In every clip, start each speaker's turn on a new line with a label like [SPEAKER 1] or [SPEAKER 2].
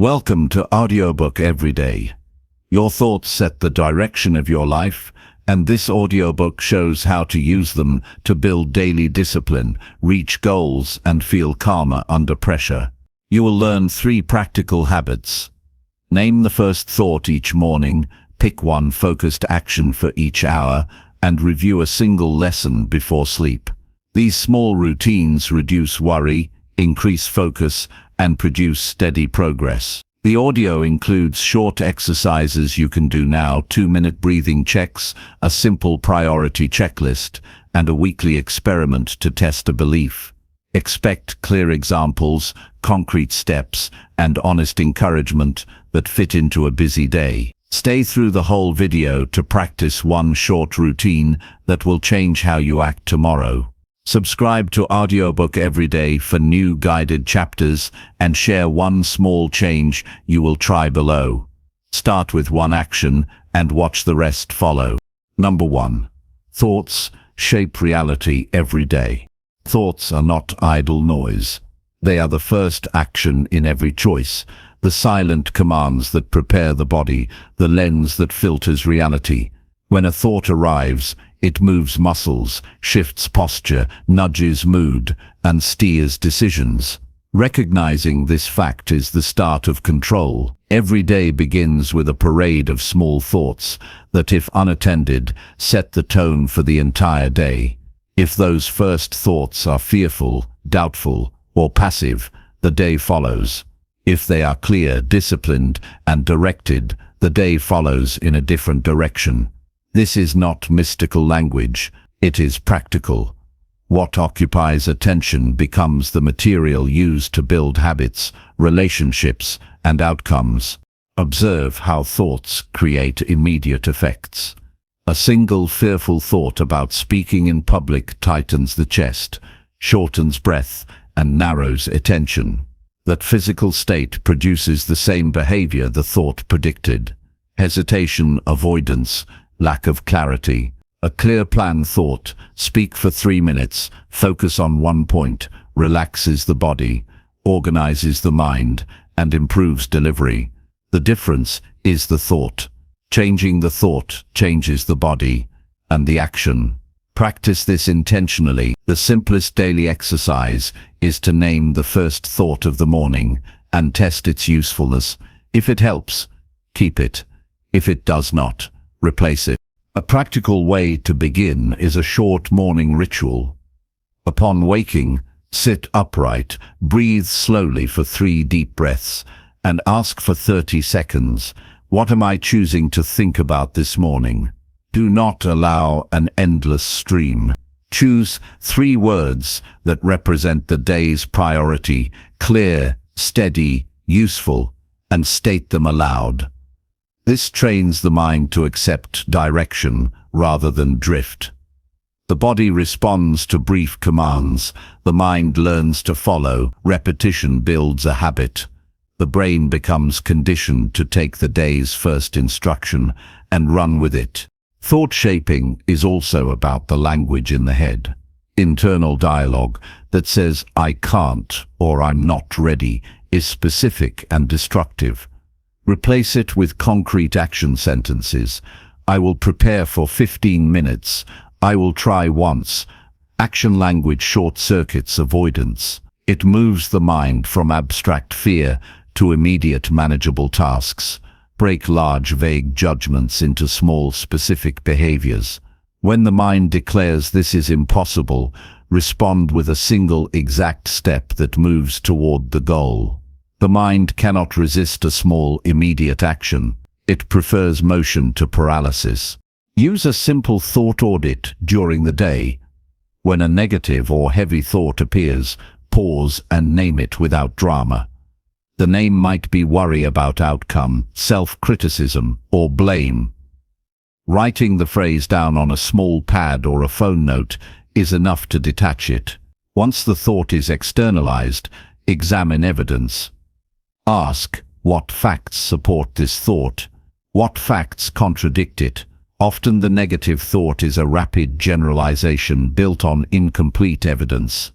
[SPEAKER 1] Welcome to Audiobook Every Day. Your thoughts set the direction of your life, and this audiobook shows how to use them to build daily discipline, reach goals, and feel calmer under pressure. You will learn 3 practical habits. Name the first thought each morning, pick one focused action for each hour, and review a single lesson before sleep. These small routines reduce worry, increase focus, and produce steady progress. The audio includes short exercises you can do now, 2-minute breathing checks, a simple priority checklist, and a weekly experiment to test a belief. Expect clear examples, concrete steps, and honest encouragement that fit into a busy day. Stay through the whole video to practice one short routine that will change how you act tomorrow. Subscribe to Audiobook Every Day for new guided chapters and share one small change you will try below. Start with one action and watch the rest follow. Number 1. Thoughts shape reality every day. Thoughts are not idle noise. They are the first action in every choice, the silent commands that prepare the body, the lens that filters reality. When a thought arrives, it moves muscles, shifts posture, nudges mood, and steers decisions. Recognizing this fact is the start of control. Every day begins with a parade of small thoughts that, if unattended, set the tone for the entire day. If those first thoughts are fearful, doubtful, or passive, the day follows. If they are clear, disciplined, and directed, the day follows in a different direction. This is not mystical language, it is practical. What occupies attention becomes the material used to build habits, relationships, and outcomes. Observe how thoughts create immediate effects. A single fearful thought about speaking in public tightens the chest, shortens breath, and narrows attention. That physical state produces the same behavior the thought predicted. Hesitation, avoidance, lack of clarity. A clear plan thought, speak for 3 minutes, focus on one point, relaxes the body, organizes the mind, and improves delivery. The difference is the thought. Changing the thought changes the body and the action. Practice this intentionally. The simplest daily exercise is to name the first thought of the morning and test its usefulness. If it helps, keep it. If it does not, replace it. A practical way to begin is a short morning ritual. Upon waking, sit upright, breathe slowly for 3 deep breaths, and ask for 30 seconds, what am I choosing to think about this morning? Do not allow an endless stream. Choose 3 words that represent the day's priority, clear, steady, useful, and state them aloud. This trains the mind to accept direction rather than drift. The body responds to brief commands. The mind learns to follow. Repetition builds a habit. The brain becomes conditioned to take the day's first instruction and run with it. Thought shaping is also about the language in the head. Internal dialogue that says, I can't or I'm not ready, is specific and destructive. Replace it with concrete action sentences. I will prepare for 15 minutes. I will try once. Action language short-circuits avoidance. It moves the mind from abstract fear to immediate manageable tasks. Break large vague judgments into small specific behaviors. When the mind declares this is impossible, respond with a single exact step that moves toward the goal. The mind cannot resist a small, immediate action. It prefers motion to paralysis. Use a simple thought audit during the day. When a negative or heavy thought appears, pause and name it without drama. The name might be worry about outcome, self-criticism, or blame. Writing the phrase down on a small pad or a phone note is enough to detach it. Once the thought is externalized, examine evidence. Ask, what facts support this thought? What facts contradict it? Often the negative thought is a rapid generalization built on incomplete evidence.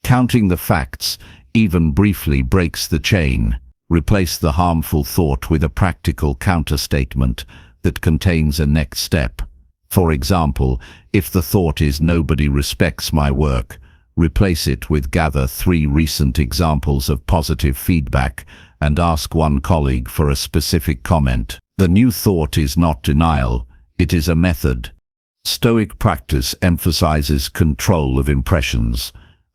[SPEAKER 1] Counting the facts, even briefly, breaks the chain. Replace the harmful thought with a practical counter-statement that contains a next step. For example, if the thought is "nobody respects my work," replace it with "gather 3 recent examples of positive feedback and ask one colleague for a specific comment." The new thought is not denial, it is a method. Stoic practice emphasizes control of impressions.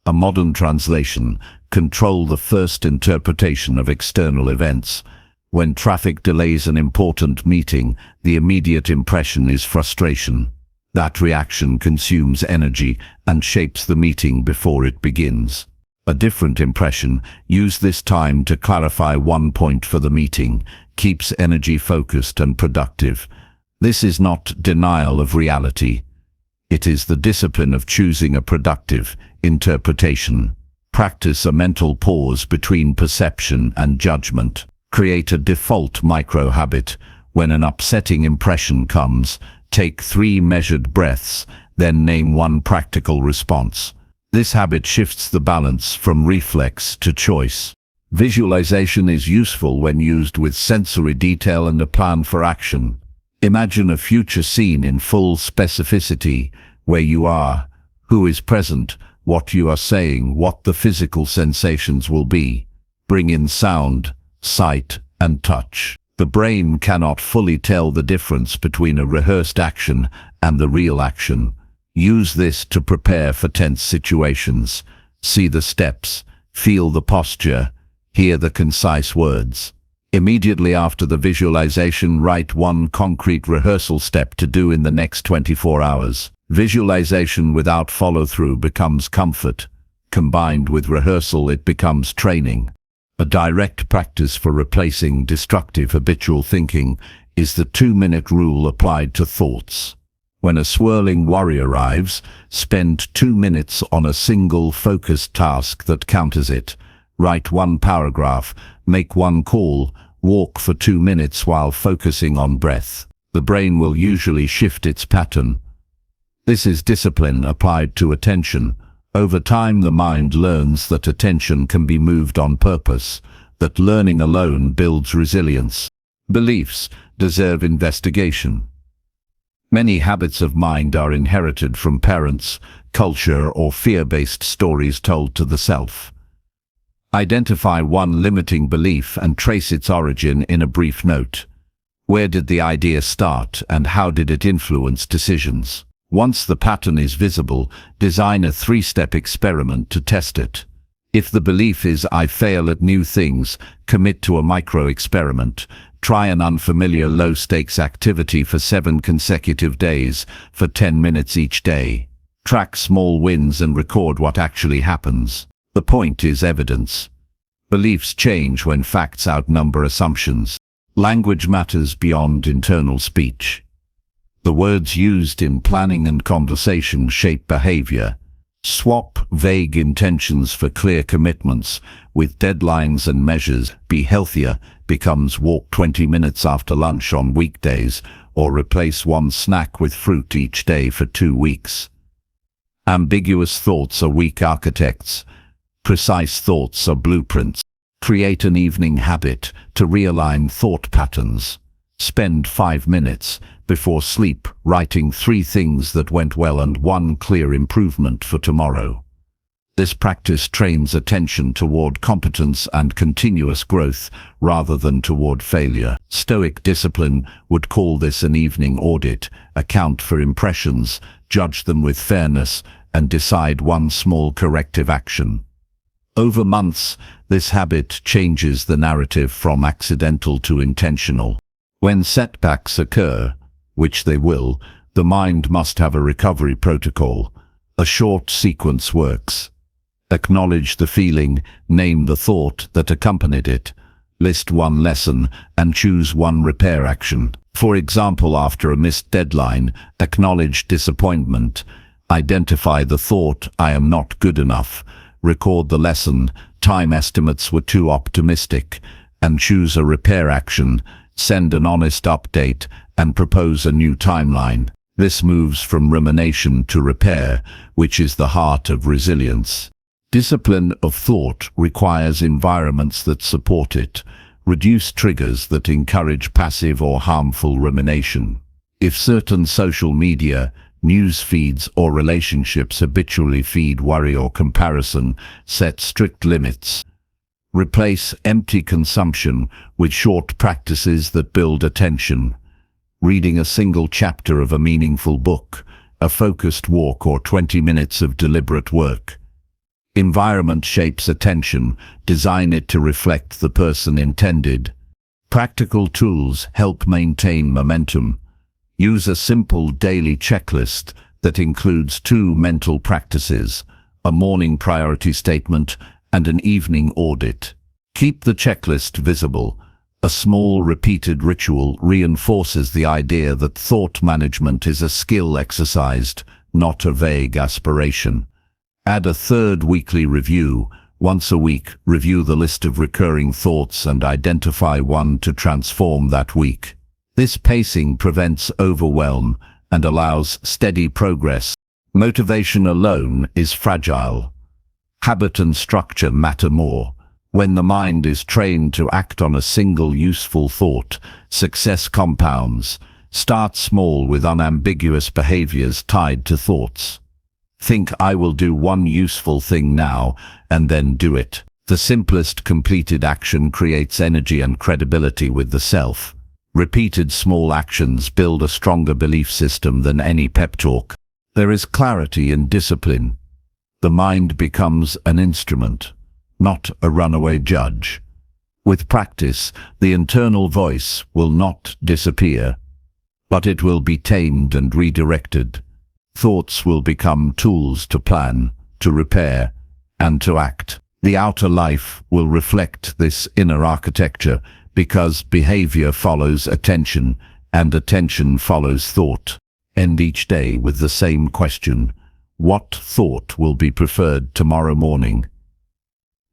[SPEAKER 1] A modern translation: control the first interpretation of external events. When traffic delays an important meeting, the immediate impression is frustration. That reaction consumes energy and shapes the meeting before it begins. A different impression, use this time to clarify one point for the meeting, keeps energy focused and productive. This is not denial of reality. It is the discipline of choosing a productive interpretation. Practice a mental pause between perception and judgment. Create a default micro-habit. When an upsetting impression comes, take 3 measured breaths, then name one practical response. This habit shifts the balance from reflex to choice. Visualization is useful when used with sensory detail and a plan for action. Imagine a future scene in full specificity, where you are, who is present, what you are saying, what the physical sensations will be. Bring in sound, sight, and touch. The brain cannot fully tell the difference between a rehearsed action and the real action. Use this to prepare for tense situations. See the steps, feel the posture, hear the concise words. Immediately after the visualization, write one concrete rehearsal step to do in the next 24 hours. Visualization without follow-through becomes comfort. Combined with rehearsal, it becomes training. A direct practice for replacing destructive habitual thinking is the 2-minute rule applied to thoughts. When a swirling worry arrives, spend 2 minutes on a single focused task that counters it. Write 1 paragraph, make 1 call, walk for 2 minutes while focusing on breath. The brain will usually shift its pattern. This is discipline applied to attention. Over time, the mind learns that attention can be moved on purpose, that learning alone builds resilience. Beliefs deserve investigation. Many habits of mind are inherited from parents, culture, or fear-based stories told to the self. Identify one limiting belief and trace its origin in a brief note. Where did the idea start, and how did it influence decisions? Once the pattern is visible, design a 3-step experiment to test it. If the belief is "I fail at new things," commit to a micro-experiment. Try an unfamiliar low-stakes activity for 7 consecutive days, for 10 minutes each day. Track small wins and record what actually happens. The point is evidence. Beliefs change when facts outnumber assumptions. Language matters beyond internal speech. The words used in planning and conversation shape behavior. Swap vague intentions for clear commitments, with deadlines and measures. Be healthier becomes walk 20 minutes after lunch on weekdays, or replace 1 snack with fruit each day for 2 weeks. Ambiguous thoughts are weak architects. Precise thoughts are blueprints. Create an evening habit to realign thought patterns. Spend 5 minutes before sleep writing 3 things that went well and 1 clear improvement for tomorrow. This practice trains attention toward competence and continuous growth rather than toward failure. Stoic discipline would call this an evening audit. Account for impressions, judge them with fairness, and decide 1 small corrective action. Over months, this habit changes the narrative from accidental to intentional. When setbacks occur, which they will, the mind must have a recovery protocol. A short sequence works. Acknowledge the feeling, name the thought that accompanied it, list 1 lesson, and choose 1 repair action. For example, after a missed deadline, acknowledge disappointment, identify the thought "I am not good enough," record the lesson, time estimates were too optimistic, and choose a repair action, send an honest update, and propose a new timeline. This moves from rumination to repair, which is the heart of resilience. Discipline of thought requires environments that support it. Reduce triggers that encourage passive or harmful rumination. If certain social media, news feeds or relationships habitually feed worry or comparison, set strict limits. Replace empty consumption with short practices that build attention. Reading a single chapter of a meaningful book, a focused walk, or 20 minutes of deliberate work. Environment shapes attention. Design it to reflect the person intended. Practical tools help maintain momentum. Use a simple daily checklist that includes 2 mental practices, a morning priority statement and an evening audit. Keep the checklist visible. A small repeated ritual reinforces the idea that thought management is a skill exercised, not a vague aspiration. Add a 3rd weekly review. Once a week, review the list of recurring thoughts and identify one to transform that week. This pacing prevents overwhelm and allows steady progress. Motivation alone is fragile. Habit and structure matter more. When the mind is trained to act on a single useful thought, success compounds. Start small with unambiguous behaviors tied to thoughts. Think, I will do one useful thing now, and then do it. The simplest completed action creates energy and credibility with the self. Repeated small actions build a stronger belief system than any pep talk. There is clarity in discipline. The mind becomes an instrument, not a runaway judge. With practice, the internal voice will not disappear, but it will be tamed and redirected. Thoughts will become tools to plan, to repair, and to act. The outer life will reflect this inner architecture because behavior follows attention and attention follows thought. End each day with the same question: what thought will be preferred tomorrow morning?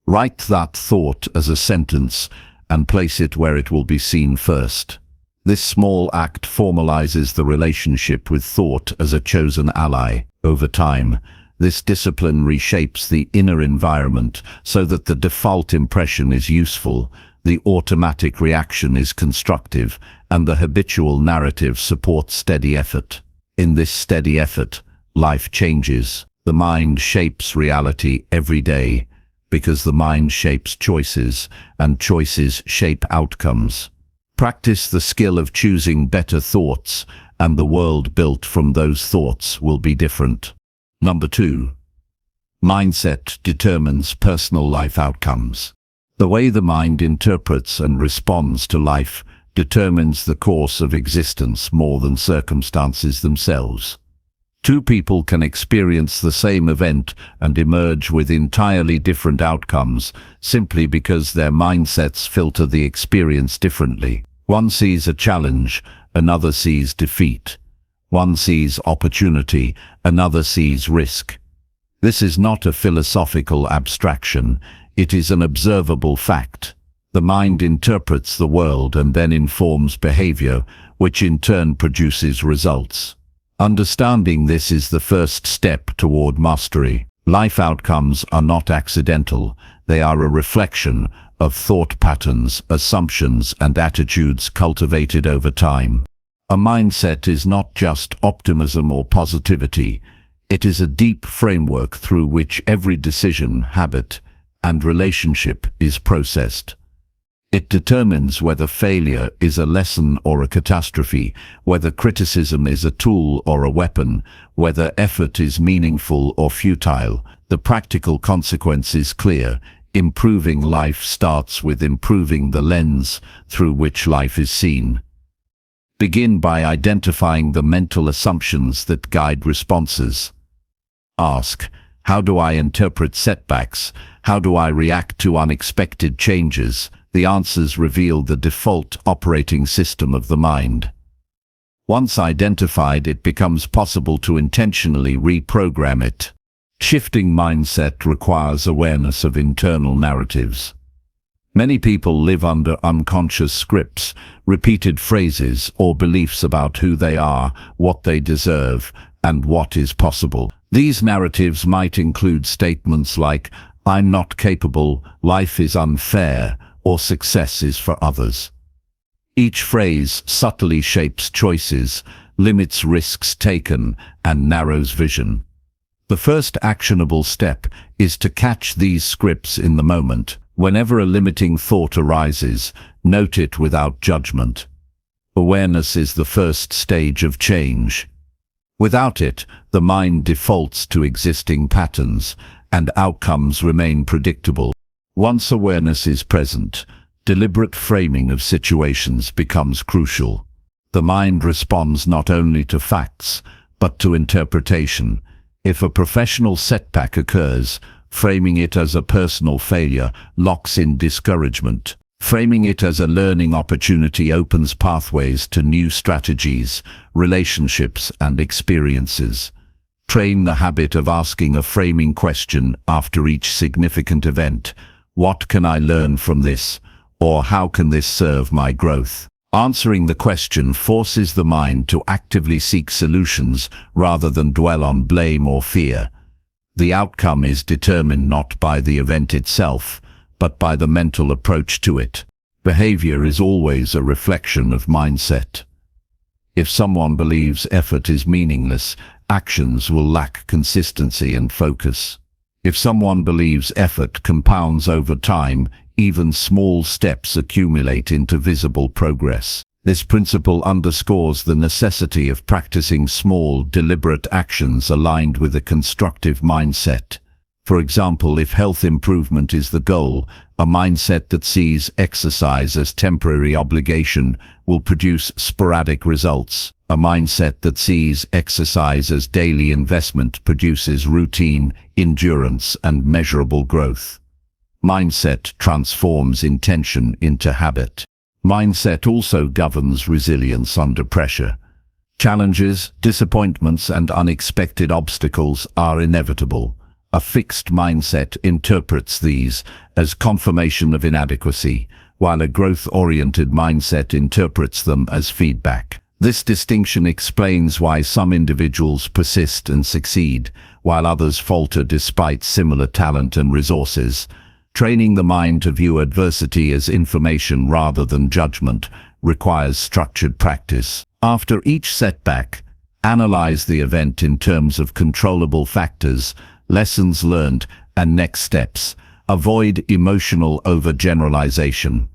[SPEAKER 1] Write that thought as a sentence and place it where it will be seen first. This small act formalizes the relationship with thought as a chosen ally. Over time, this discipline reshapes the inner environment so that the default impression is useful, the automatic reaction is constructive, and the habitual narrative supports steady effort. In this steady effort, life changes. The mind shapes reality every day, because the mind shapes choices, and choices shape outcomes. Practice the skill of choosing better thoughts, and the world built from those thoughts will be different. Number 2. Mindset determines personal life outcomes. The way the mind interprets and responds to life determines the course of existence more than circumstances themselves. 2 people can experience the same event and emerge with entirely different outcomes simply because their mindsets filter the experience differently. One sees a challenge, another sees defeat. One sees opportunity, another sees risk. This is not a philosophical abstraction, it is an observable fact. The mind interprets the world and then informs behavior, which in turn produces results. Understanding this is the first step toward mastery. Life outcomes are not accidental, they are a reflection of thought patterns, assumptions, and attitudes cultivated over time. A mindset is not just optimism or positivity, it is a deep framework through which every decision, habit, and relationship is processed. It determines whether failure is a lesson or a catastrophe, whether criticism is a tool or a weapon, whether effort is meaningful or futile. The practical consequence is clear. Improving life starts with improving the lens through which life is seen. Begin by identifying the mental assumptions that guide responses. Ask, how do I interpret setbacks? How do I react to unexpected changes? The answers reveal the default operating system of the mind. Once identified, it becomes possible to intentionally reprogram it. Shifting mindset requires awareness of internal narratives. Many people live under unconscious scripts, repeated phrases or beliefs about who they are, what they deserve, and what is possible. These narratives might include statements like, I'm not capable, life is unfair, or success is for others. Each phrase subtly shapes choices, limits risks taken, and narrows vision. The first actionable step is to catch these scripts in the moment. Whenever a limiting thought arises, note it without judgment. Awareness is the first stage of change. Without it, the mind defaults to existing patterns, and outcomes remain predictable. Once awareness is present, deliberate framing of situations becomes crucial. The mind responds not only to facts, but to interpretation. If a professional setback occurs, framing it as a personal failure locks in discouragement. Framing it as a learning opportunity opens pathways to new strategies, relationships, and experiences. Train the habit of asking a framing question after each significant event. What can I learn from this? Or how can this serve my growth? Answering the question forces the mind to actively seek solutions rather than dwell on blame or fear. The outcome is determined not by the event itself, but by the mental approach to it. Behavior is always a reflection of mindset. If someone believes effort is meaningless, actions will lack consistency and focus. If someone believes effort compounds over time, even small steps accumulate into visible progress. This principle underscores the necessity of practicing small, deliberate actions aligned with a constructive mindset. For example, if health improvement is the goal, a mindset that sees exercise as temporary obligation will produce sporadic results. A mindset that sees exercise as daily investment produces routine, endurance, and measurable growth. Mindset transforms intention into habit. Mindset also governs resilience under pressure. Challenges, disappointments, and unexpected obstacles are inevitable. A fixed mindset interprets these as confirmation of inadequacy, while a growth-oriented mindset interprets them as feedback. This distinction explains why some individuals persist and succeed, while others falter despite similar talent and resources. Training the mind to view adversity as information rather than judgment requires structured practice. After each setback, analyze the event in terms of controllable factors, lessons learned, and next steps. Avoid emotional overgeneralization.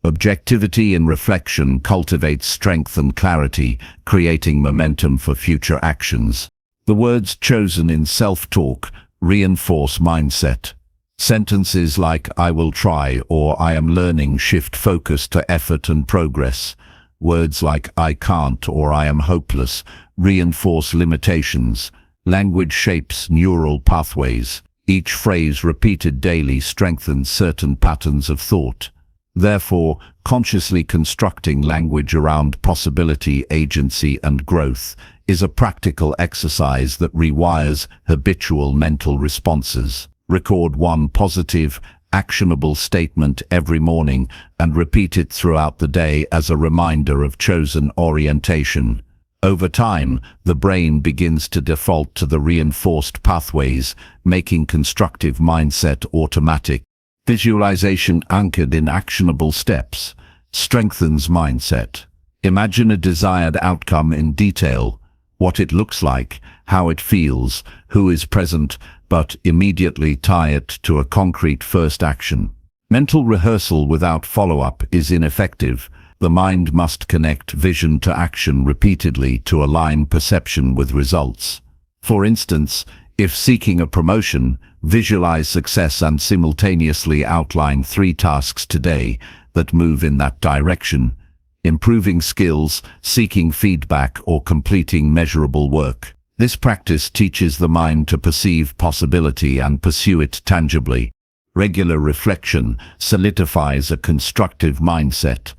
[SPEAKER 1] Objectivity and reflection cultivate strength and clarity, creating momentum for future actions. The words chosen in self-talk reinforce mindset. Sentences like "I will try" or "I am learning" shift focus to effort and progress. Words like "I can't" or "I am hopeless" reinforce limitations. Language shapes neural pathways. Each phrase repeated daily strengthens certain patterns of thought. Therefore, consciously constructing language around possibility, agency, and growth is a practical exercise that rewires habitual mental responses. Record one positive, actionable statement every morning and repeat it throughout the day as a reminder of chosen orientation. Over time, the brain begins to default to the reinforced pathways, making constructive mindset automatic. Visualization anchored in actionable steps strengthens mindset. Imagine a desired outcome in detail, what it looks like, how it feels, who is present, but immediately tie it to a concrete first action. Mental rehearsal without follow-up is ineffective. The mind must connect vision to action repeatedly to align perception with results. For instance, if seeking a promotion, visualize success and simultaneously outline 3 tasks today that move in that direction. Improving skills, seeking feedback, or completing measurable work. This practice teaches the mind to perceive possibility and pursue it tangibly. Regular reflection solidifies a constructive mindset.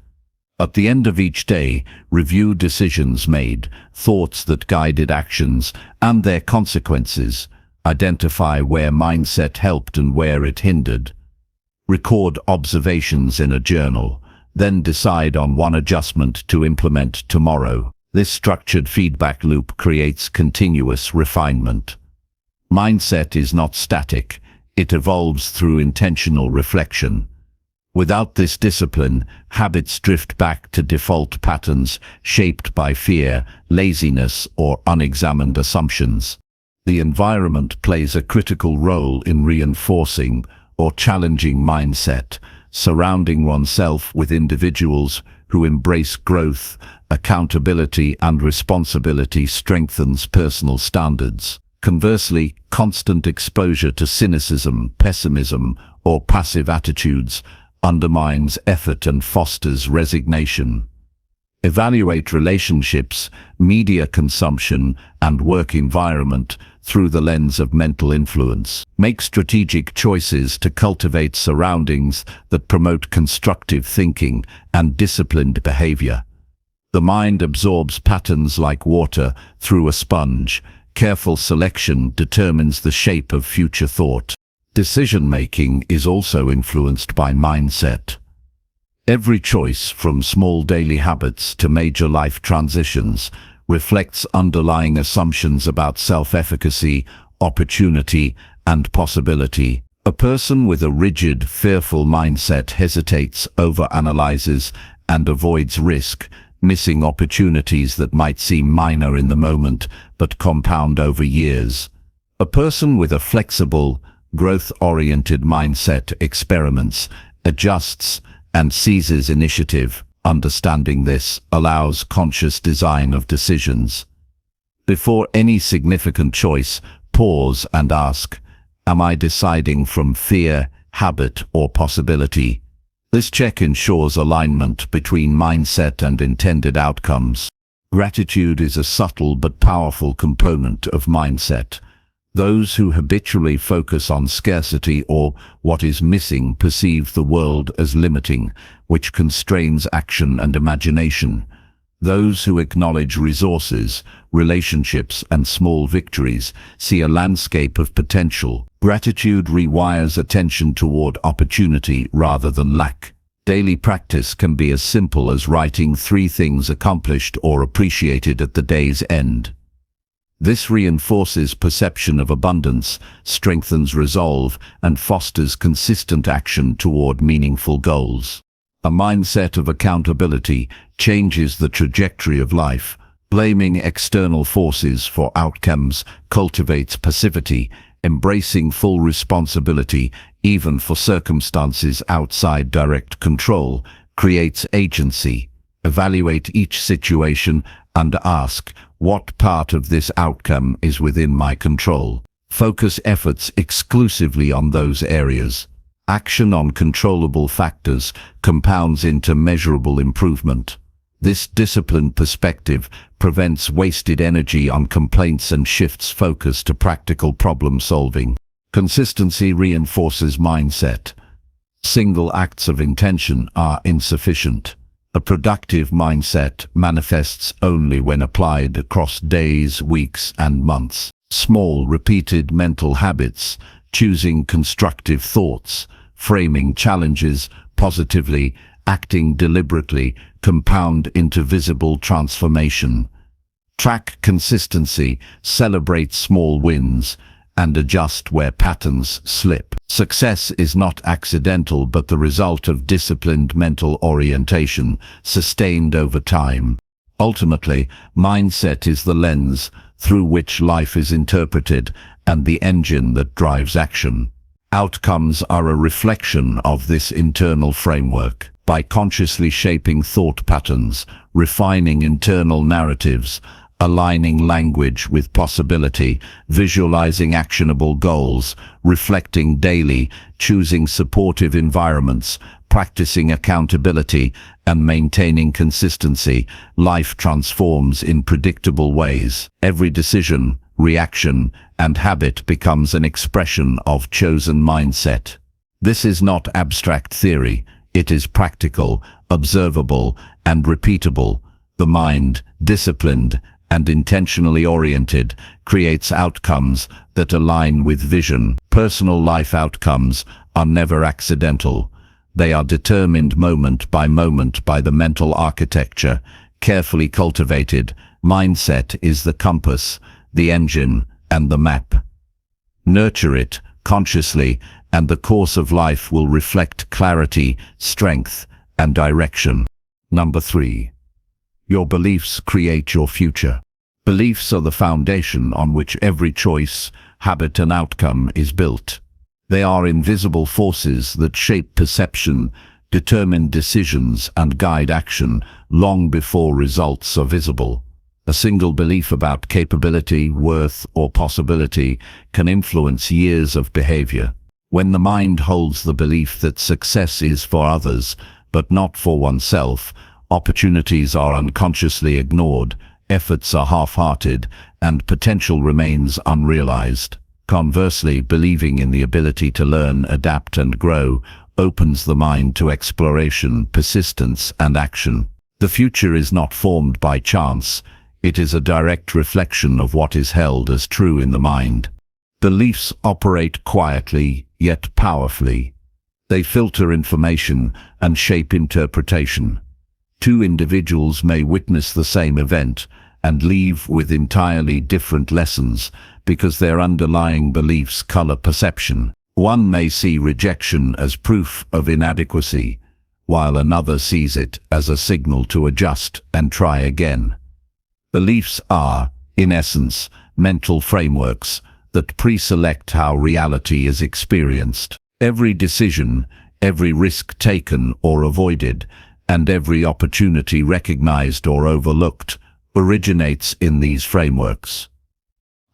[SPEAKER 1] At the end of each day, review decisions made, thoughts that guided actions, and their consequences. Identify where mindset helped and where it hindered. Record observations in a journal, then decide on one adjustment to implement tomorrow. This structured feedback loop creates continuous refinement. Mindset is not static, It evolves through intentional reflection. Without this discipline, habits drift back to default patterns shaped by fear, laziness, or unexamined assumptions. The environment plays a critical role in reinforcing or challenging mindset. Surrounding oneself with individuals who embrace growth, accountability, and responsibility strengthens personal standards. Conversely, constant exposure to cynicism, pessimism, or passive attitudes undermines effort and fosters resignation. Evaluate relationships, media consumption, and work environment through the lens of mental influence. Make strategic choices to cultivate surroundings that promote constructive thinking and disciplined behavior. The mind absorbs patterns like water through a sponge. Careful selection determines the shape of future thought. Decision-making is also influenced by mindset. Every choice, from small daily habits to major life transitions, reflects underlying assumptions about self-efficacy, opportunity, and possibility. A person with a rigid, fearful mindset hesitates, overanalyzes, and avoids risk, missing opportunities that might seem minor in the moment but compound over years. A person with a flexible, growth-oriented mindset experiments, adjusts, and seizes initiative. Understanding this allows conscious design of decisions. Before any significant choice, pause and ask, am I deciding from fear, habit, or possibility? This check ensures alignment between mindset and intended outcomes. Gratitude is a subtle but powerful component of mindset. Those who habitually focus on scarcity or what is missing perceive the world as limiting, which constrains action and imagination. Those who acknowledge resources, relationships, and small victories see a landscape of potential. Gratitude rewires attention toward opportunity rather than lack. Daily practice can be as simple as writing 3 things accomplished or appreciated at the day's end. This reinforces perception of abundance, strengthens resolve, and fosters consistent action toward meaningful goals. A mindset of accountability changes the trajectory of life. Blaming external forces for outcomes cultivates passivity. Embracing full responsibility, even for circumstances outside direct control, creates agency. Evaluate each situation and ask, what part of this outcome is within my control? Focus efforts exclusively on those areas. Action on controllable factors compounds into measurable improvement. This disciplined perspective prevents wasted energy on complaints and shifts focus to practical problem solving. Consistency reinforces mindset. Single acts of intention are insufficient. A productive mindset manifests only when applied across days, weeks, and months. Small, repeated mental habits, choosing constructive thoughts, framing challenges positively, acting deliberately, compound into visible transformation. Track consistency, celebrate small wins, and adjust where patterns slip. Success is not accidental but the result of disciplined mental orientation, sustained over time. Ultimately, mindset is the lens through which life is interpreted and the engine that drives action. Outcomes are a reflection of this internal framework. By consciously shaping thought patterns, refining internal narratives, aligning language with possibility, visualizing actionable goals, reflecting daily, choosing supportive environments, practicing accountability, and maintaining consistency, life transforms in predictable ways. Every decision, reaction, and habit becomes an expression of chosen mindset. This is not abstract theory. It is practical, observable, and repeatable. The mind, disciplined and intentionally oriented, creates outcomes that align with vision. Personal life outcomes are never accidental. They are determined moment by the mental architecture, carefully cultivated. Mindset is the compass, the engine, and the map. Nurture it, consciously, and the course of life will reflect clarity, strength, and direction. Number 3. Your beliefs create your future. Beliefs are the foundation on which every choice, habit, and outcome is built. They are invisible forces that shape perception, determine decisions, and guide action long before results are visible. A single belief about capability, worth, or possibility can influence years of behavior. When the mind holds the belief that success is for others, but not for oneself, opportunities are unconsciously ignored, efforts are half-hearted, and potential remains unrealized. Conversely, believing in the ability to learn, adapt, and grow opens the mind to exploration, persistence, and action. The future is not formed by chance. It is a direct reflection of what is held as true in the mind. Beliefs operate quietly, yet powerfully. They filter information and shape interpretation. Two individuals may witness the same event and leave with entirely different lessons because their underlying beliefs color perception. One may see rejection as proof of inadequacy, while another sees it as a signal to adjust and try again. Beliefs are, in essence, mental frameworks that pre-select how reality is experienced. Every decision, every risk taken or avoided, and every opportunity recognized or overlooked originates in these frameworks.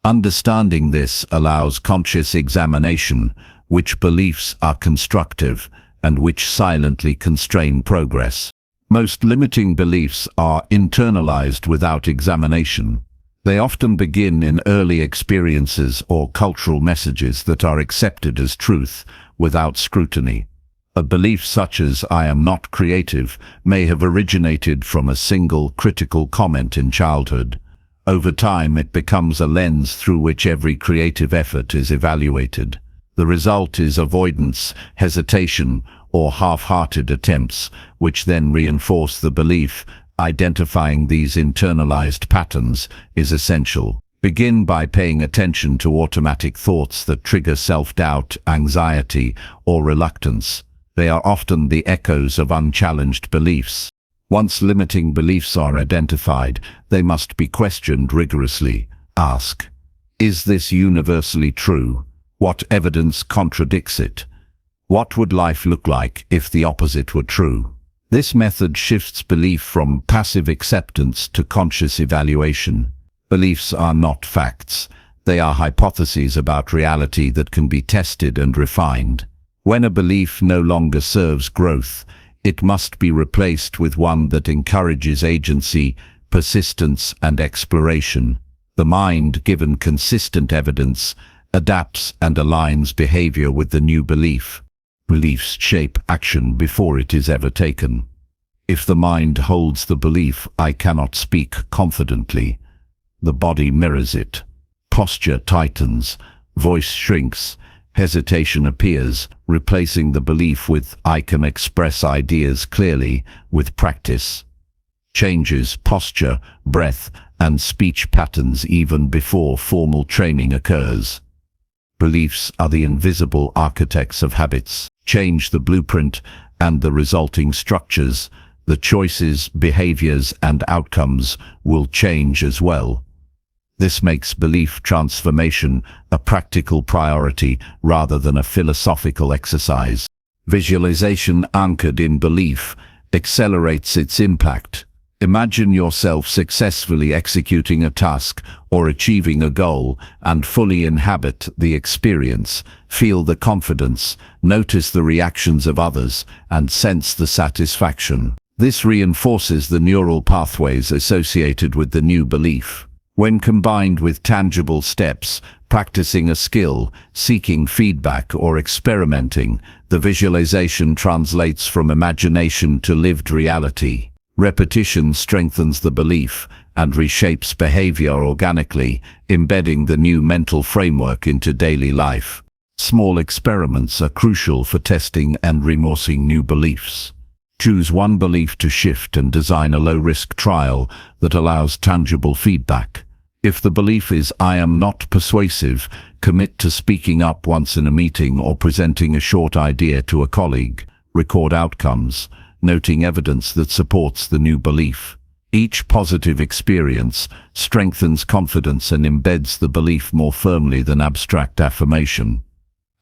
[SPEAKER 1] Understanding this allows conscious examination, which beliefs are constructive and which silently constrain progress. Most limiting beliefs are internalized without examination. They often begin in early experiences or cultural messages that are accepted as truth without scrutiny. A belief such as "I am not creative" may have originated from a single critical comment in childhood. Over time, it becomes a lens through which every creative effort is evaluated. The result is avoidance, hesitation, or half-hearted attempts, which then reinforce the belief. Identifying these internalized patterns is essential. Begin by paying attention to automatic thoughts that trigger self-doubt, anxiety, or reluctance. They are often the echoes of unchallenged beliefs. Once limiting beliefs are identified, they must be questioned rigorously. Ask, is this universally true? What evidence contradicts it? What would life look like if the opposite were true? This method shifts belief from passive acceptance to conscious evaluation. Beliefs are not facts. They are hypotheses about reality that can be tested and refined. When a belief no longer serves growth, it must be replaced with one that encourages agency, persistence, and exploration. The mind, given consistent evidence, adapts and aligns behavior with the new belief. Beliefs shape action before it is ever taken. If the mind holds the belief, "I cannot speak confidently," the body mirrors it. Posture tightens, voice shrinks, hesitation appears, replacing the belief with "I can express ideas clearly" with practice. Changes posture, breath, and speech patterns even before formal training occurs. Beliefs are the invisible architects of habits. Change the blueprint and the resulting structures, the choices, behaviors, and outcomes will change as well. This makes belief transformation a practical priority rather than a philosophical exercise. Visualization anchored in belief accelerates its impact. Imagine yourself successfully executing a task or achieving a goal and fully inhabit the experience. Feel the confidence, notice the reactions of others, and sense the satisfaction. This reinforces the neural pathways associated with the new belief. When combined with tangible steps, practicing a skill, seeking feedback, or experimenting, the visualization translates from imagination to lived reality. Repetition strengthens the belief and reshapes behavior organically, embedding the new mental framework into daily life. Small experiments are crucial for testing and reinforcing new beliefs. Choose one belief to shift and design a low-risk trial that allows tangible feedback. If the belief is "I am not persuasive," commit to speaking up once in a meeting or presenting a short idea to a colleague. Record outcomes, noting evidence that supports the new belief. Each positive experience strengthens confidence and embeds the belief more firmly than abstract affirmation.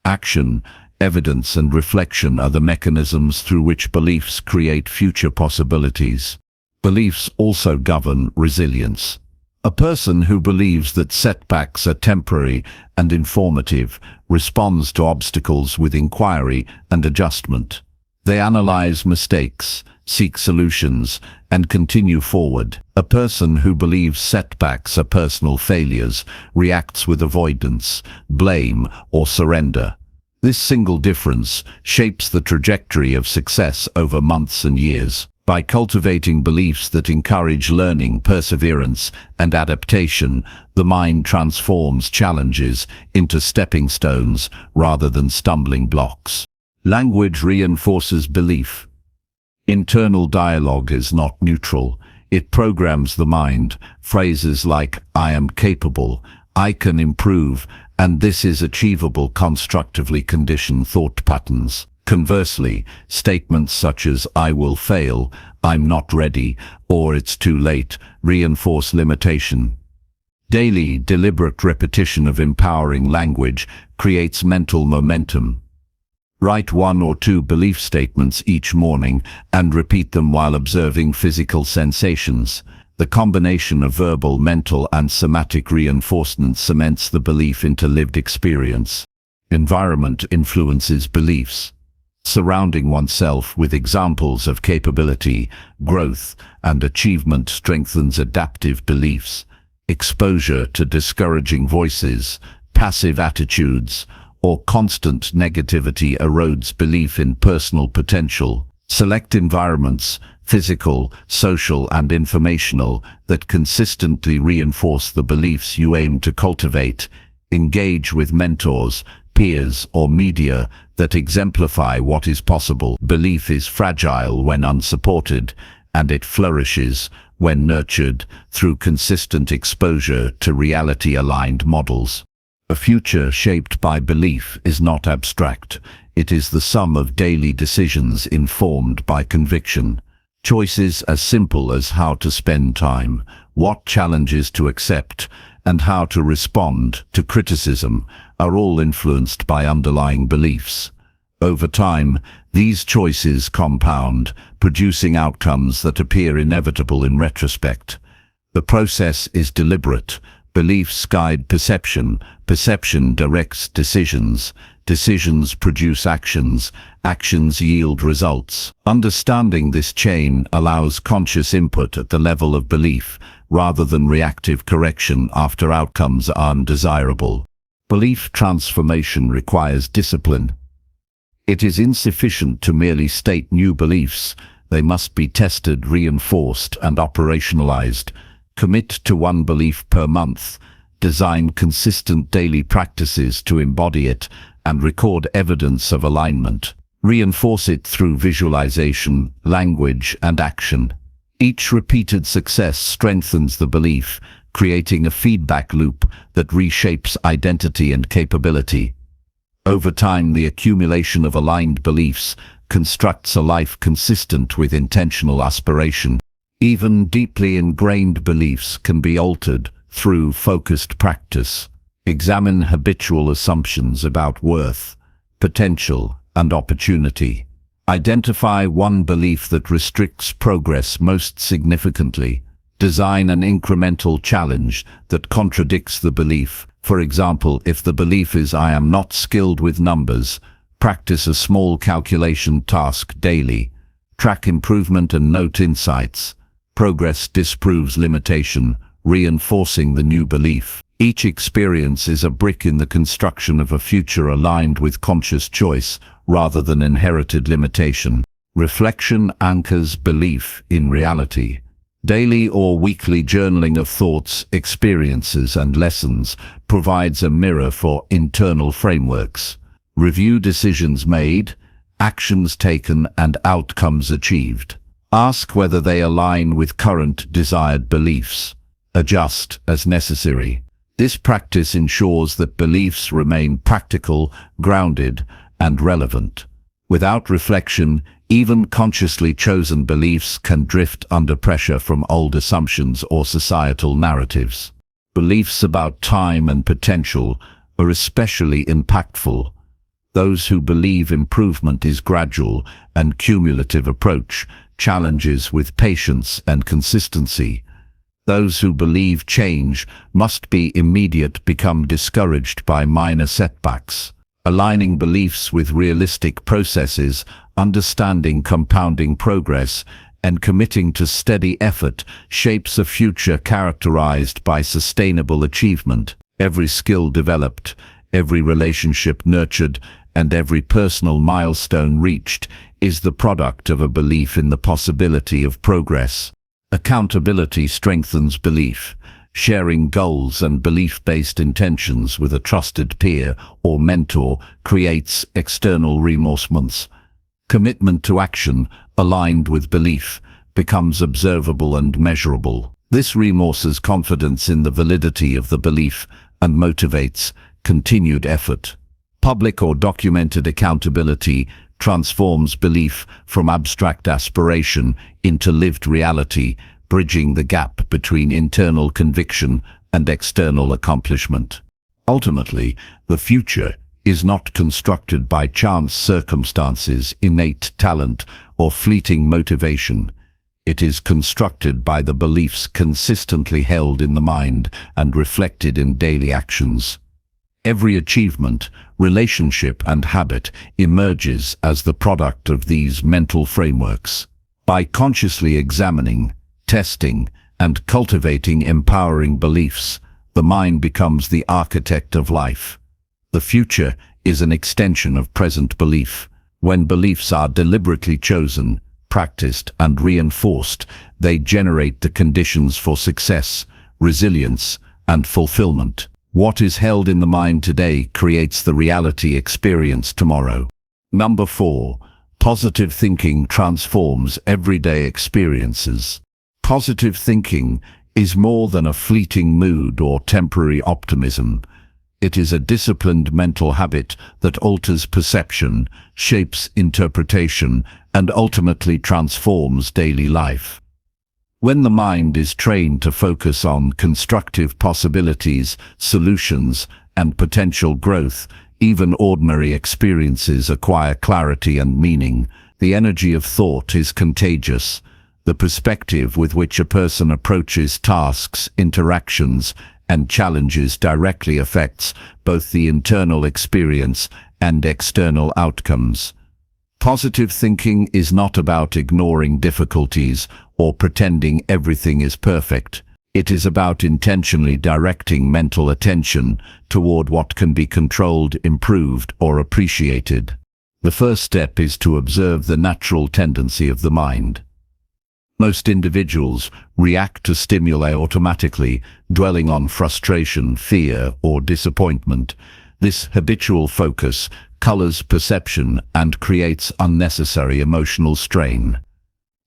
[SPEAKER 1] Action, evidence, and reflection are the mechanisms through which beliefs create future possibilities. Beliefs also govern resilience. A person who believes that setbacks are temporary and informative responds to obstacles with inquiry and adjustment. They analyze mistakes, seek solutions, and continue forward. A person who believes setbacks are personal failures reacts with avoidance, blame, or surrender. This single difference shapes the trajectory of success over months and years. By cultivating beliefs that encourage learning, perseverance, and adaptation, the mind transforms challenges into stepping stones rather than stumbling blocks. Language reinforces belief. Internal dialogue is not neutral. It programs the mind. Phrases like "I am capable," "I can improve," and "this is achievable" constructively condition thought patterns. Conversely, statements such as "I will fail," "I'm not ready," or "it's too late" reinforce limitation. Daily, deliberate repetition of empowering language creates mental momentum. Write 1 or 2 belief statements each morning and repeat them while observing physical sensations. The combination of verbal, mental, and somatic reinforcement cements the belief into lived experience. Environment influences beliefs. Surrounding oneself with examples of capability, growth, and achievement strengthens adaptive beliefs. Exposure to discouraging voices, passive attitudes, or constant negativity erodes belief in personal potential. Select environments, physical, social, and informational, that consistently reinforce the beliefs you aim to cultivate. Engage with mentors, peers, or media that exemplify what is possible. Belief is fragile when unsupported, and it flourishes when nurtured through consistent exposure to reality-aligned models. A future shaped by belief is not abstract. It is the sum of daily decisions informed by conviction. Choices as simple as how to spend time, what challenges to accept, and how to respond to criticism are all influenced by underlying beliefs. Over time, these choices compound, producing outcomes that appear inevitable in retrospect. The process is deliberate. Beliefs guide perception, perception directs decisions, decisions produce actions, actions yield results. Understanding this chain allows conscious input at the level of belief, rather than reactive correction after outcomes are undesirable. Belief transformation requires discipline. It is insufficient to merely state new beliefs. They must be tested, reinforced, and operationalized. Commit to 1 belief per month. Design consistent daily practices to embody it, and record evidence of alignment. Reinforce it through visualization, language, and action. Each repeated success strengthens the belief, creating a feedback loop that reshapes identity and capability. Over time, the accumulation of aligned beliefs constructs a life consistent with intentional aspiration. Even deeply ingrained beliefs can be altered through focused practice. Examine habitual assumptions about worth, potential, and opportunity. Identify 1 belief that restricts progress most significantly. Design an incremental challenge that contradicts the belief. For example, if the belief is "I am not skilled with numbers," practice a small calculation task daily. Track improvement and note insights. Progress disproves limitation, reinforcing the new belief. Each experience is a brick in the construction of a future aligned with conscious choice rather than inherited limitation. Reflection anchors belief in reality. Daily or weekly journaling of thoughts, experiences, and lessons provides a mirror for internal frameworks. Review decisions made, actions taken, and outcomes achieved. Ask whether they align with current desired beliefs. Adjust as necessary. This practice ensures that beliefs remain practical, grounded, and relevant. Without reflection, even consciously chosen beliefs can drift under pressure from old assumptions or societal narratives. Beliefs about time and potential are especially impactful. Those who believe improvement is gradual and cumulative approach challenges with patience and consistency. Those who believe change must be immediate become discouraged by minor setbacks. Aligning beliefs with realistic processes, understanding compounding progress, and committing to steady effort shapes a future characterized by sustainable achievement. Every skill developed, every relationship nurtured, and every personal milestone reached is the product of a belief in the possibility of progress. Accountability strengthens belief. Sharing goals and belief-based intentions with a trusted peer or mentor creates external reinforcements. Commitment to action, aligned with belief, becomes observable and measurable. This reinforces confidence in the validity of the belief and motivates continued effort. Public or documented accountability transforms belief from abstract aspiration into lived reality, bridging the gap between internal conviction and external accomplishment. Ultimately, the future is not constructed by chance circumstances, innate talent, or fleeting motivation. It is constructed by the beliefs consistently held in the mind and reflected in daily actions. Every achievement, relationship, and habit emerges as the product of these mental frameworks. By consciously examining, testing, and cultivating empowering beliefs, the mind becomes the architect of life. The future is an extension of present belief. When beliefs are deliberately chosen, practiced, and reinforced, they generate the conditions for success, resilience, and fulfillment. What is held in the mind today creates the reality experienced tomorrow. Number 4. Positive thinking transforms everyday experiences. Positive thinking is more than a fleeting mood or temporary optimism. It is a disciplined mental habit that alters perception, shapes interpretation, and ultimately transforms daily life. When the mind is trained to focus on constructive possibilities, solutions, and potential growth, even ordinary experiences acquire clarity and meaning. The energy of thought is contagious. The perspective with which a person approaches tasks, interactions, and challenges directly affects both the internal experience and external outcomes. Positive thinking is not about ignoring difficulties or pretending everything is perfect. It is about intentionally directing mental attention toward what can be controlled, improved, or appreciated. The first step is to observe the natural tendency of the mind. Most individuals react to stimuli automatically, dwelling on frustration, fear, or disappointment. This habitual focus colors perception and creates unnecessary emotional strain.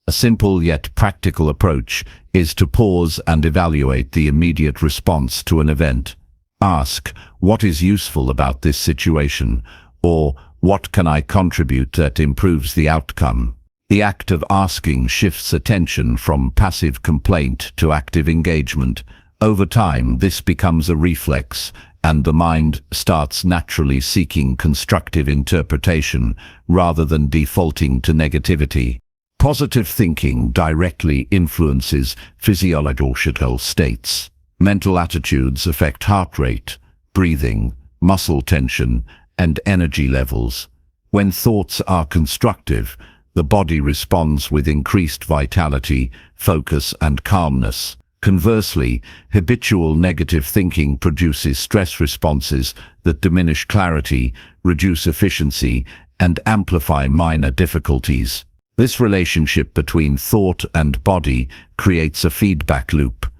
[SPEAKER 1] A simple yet practical approach is to pause and evaluate the immediate response to an event. Ask, what is useful about this situation? Or, what can I contribute that improves the outcome? The act of asking shifts attention from passive complaint to active engagement. Over time, this becomes a reflex, and the mind starts naturally seeking constructive interpretation rather than defaulting to negativity. Positive thinking directly influences physiological states. Mental attitudes affect heart rate, breathing, muscle tension, and energy levels. When thoughts are constructive, the body responds with increased vitality, focus, and calmness. Conversely, habitual negative thinking produces stress responses that diminish clarity, reduce efficiency, and amplify minor difficulties. This relationship between thought and body creates a feedback loop.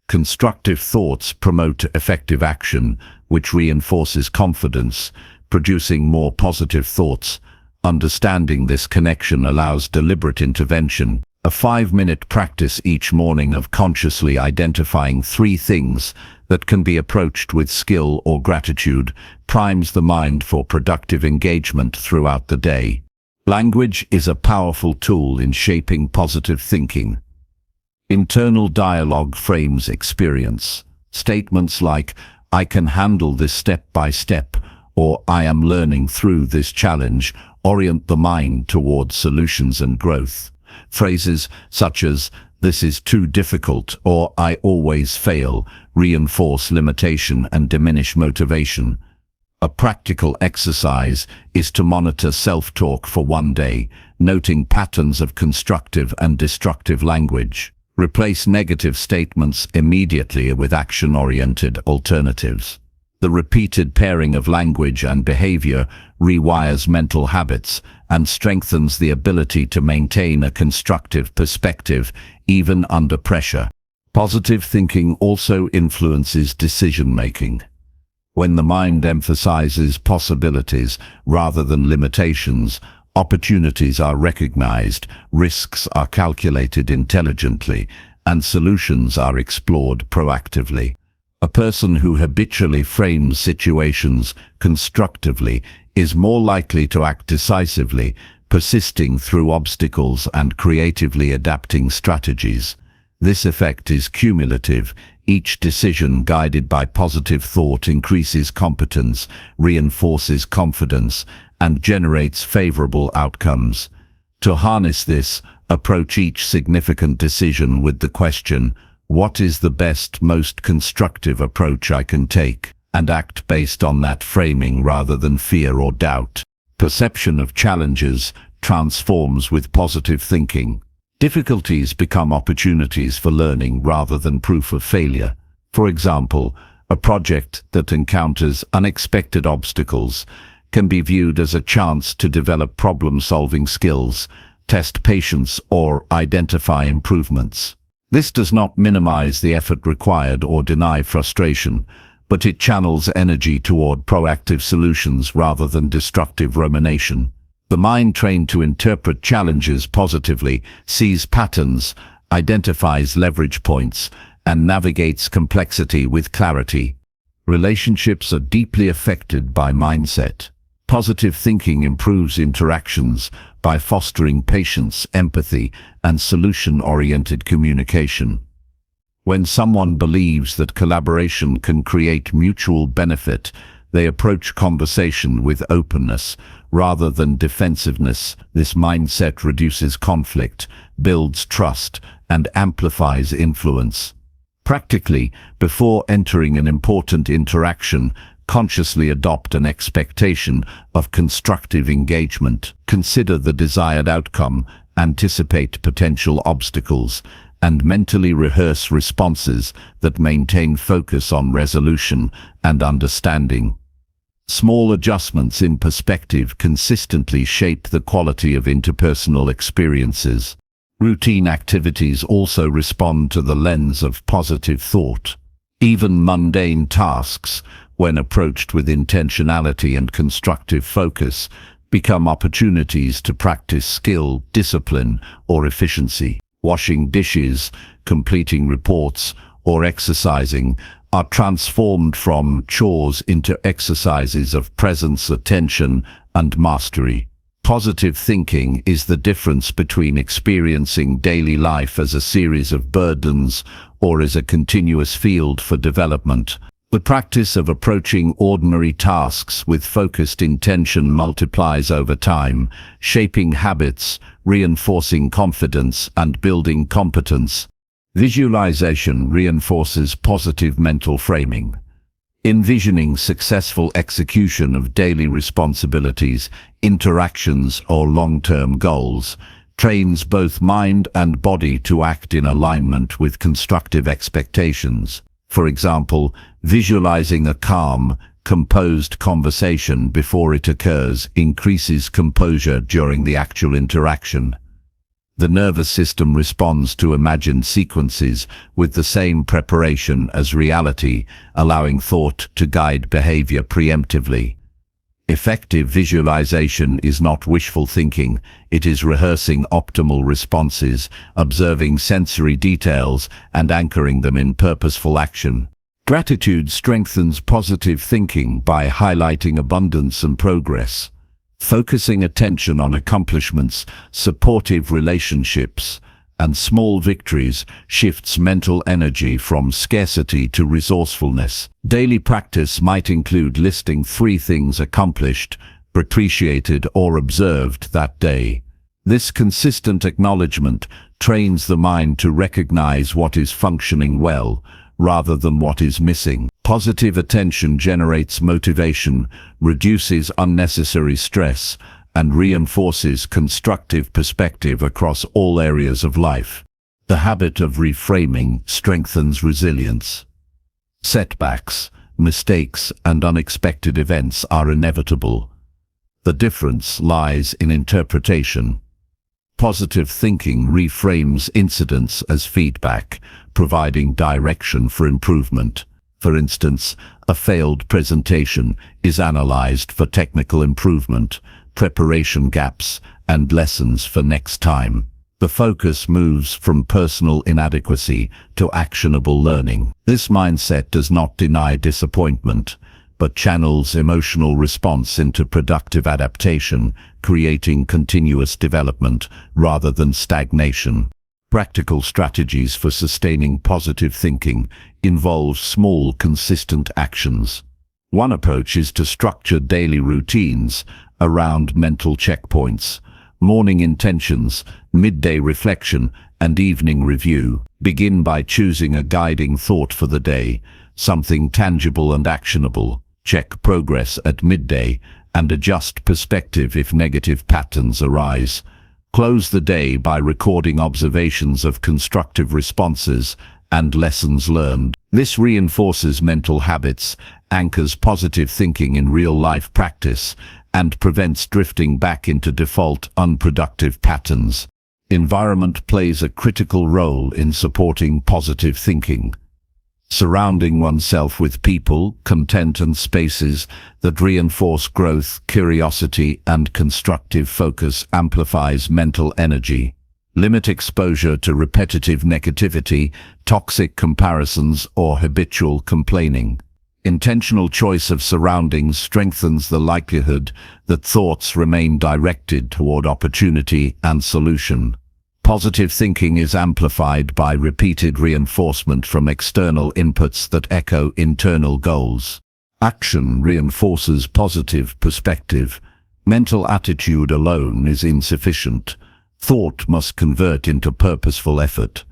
[SPEAKER 1] Constructive thoughts promote effective action, which reinforces confidence, producing more positive thoughts. Understanding this connection allows deliberate intervention. A 5-minute practice each morning of consciously identifying 3 things that can be approached with skill or gratitude primes the mind for productive engagement throughout the day. Language is a powerful tool in shaping positive thinking. Internal dialogue frames experience. Statements like, "I can handle this step by step," or "I am learning through this challenge," orient the mind towards solutions and growth. Phrases such as, "This is too difficult," or "I always fail," reinforce limitation and diminish motivation. A practical exercise is to monitor self-talk for 1 day, noting patterns of constructive and destructive language. Replace negative statements immediately with action-oriented alternatives. The repeated pairing of language and behavior rewires mental habits and strengthens the ability to maintain a constructive perspective even under pressure. Positive thinking also influences decision-making. When the mind emphasizes possibilities rather than limitations, opportunities are recognized, risks are calculated intelligently, and solutions are explored proactively. A person who habitually frames situations constructively is more likely to act decisively, persisting through obstacles and creatively adapting strategies. This effect is cumulative. Each decision guided by positive thought increases competence, reinforces confidence, and generates favorable outcomes. To harness this, approach each significant decision with the question, "What is the best, most constructive approach I can take?" and act based on that framing rather than fear or doubt. Perception of challenges transforms with positive thinking. Difficulties become opportunities for learning rather than proof of failure. For example, a project that encounters unexpected obstacles can be viewed as a chance to develop problem-solving skills, test patience, or identify improvements. This does not minimize the effort required or deny frustration, but it channels energy toward proactive solutions rather than destructive rumination. The mind trained to interpret challenges positively sees patterns, identifies leverage points, and navigates complexity with clarity. Relationships are deeply affected by mindset. Positive thinking improves interactions by fostering patience, empathy, and solution-oriented communication. When someone believes that collaboration can create mutual benefit, they approach conversation with openness rather than defensiveness. This mindset reduces conflict, builds trust, and amplifies influence. Practically, before entering an important interaction, consciously adopt an expectation of constructive engagement. Consider the desired outcome, anticipate potential obstacles, and mentally rehearse responses that maintain focus on resolution and understanding. Small adjustments in perspective consistently shape the quality of interpersonal experiences. Routine activities also respond to the lens of positive thought. Even mundane tasks, when approached with intentionality and constructive focus, become opportunities to practice skill, discipline, or efficiency. Washing dishes, completing reports, or exercising are transformed from chores into exercises of presence, attention, and mastery. Positive thinking is the difference between experiencing daily life as a series of burdens or as a continuous field for development. The practice of approaching ordinary tasks with focused intention multiplies over time, shaping habits, reinforcing confidence, and building competence. Visualization reinforces positive mental framing. Envisioning successful execution of daily responsibilities, interactions, or long-term goals trains both mind and body to act in alignment with constructive expectations. For example, visualizing a calm, composed conversation before it occurs increases composure during the actual interaction. The nervous system responds to imagined sequences with the same preparation as reality, allowing thought to guide behavior preemptively. Effective visualization is not wishful thinking, it is rehearsing optimal responses, observing sensory details, and anchoring them in purposeful action. Gratitude strengthens positive thinking by highlighting abundance and progress. Focusing attention on accomplishments, supportive relationships, and small victories shifts mental energy from scarcity to resourcefulness. Daily practice might include listing 3 things accomplished, appreciated, or observed that day. This consistent acknowledgement trains the mind to recognize what is functioning well, rather than what is missing. Positive attention generates motivation, reduces unnecessary stress, and reinforces constructive perspective across all areas of life. The habit of reframing strengthens resilience. Setbacks, mistakes, and unexpected events are inevitable. The difference lies in interpretation. Positive thinking reframes incidents as feedback, providing direction for improvement. For instance, a failed presentation is analyzed for technical improvement, preparation gaps, and lessons for next time. The focus moves from personal inadequacy to actionable learning. This mindset does not deny disappointment, but channels emotional response into productive adaptation, creating continuous development rather than stagnation. Practical strategies for sustaining positive thinking involve small, consistent actions. One approach is to structure daily routines around mental checkpoints, morning intentions, midday reflection, and evening review. Begin by choosing a guiding thought for the day, something tangible and actionable. Check progress at midday and adjust perspective if negative patterns arise. Close the day by recording observations of constructive responses and lessons learned. This reinforces mental habits, anchors positive thinking in real-life practice, and prevents drifting back into default unproductive patterns. Environment plays a critical role in supporting positive thinking. Surrounding oneself with people, content, and spaces that reinforce growth, curiosity, and constructive focus amplifies mental energy. Limit exposure to repetitive negativity, toxic comparisons, or habitual complaining. Intentional choice of surroundings strengthens the likelihood that thoughts remain directed toward opportunity and solution. Positive thinking is amplified by repeated reinforcement from external inputs that echo internal goals. Action reinforces positive perspective. Mental attitude alone is insufficient. Thought must convert into purposeful effort.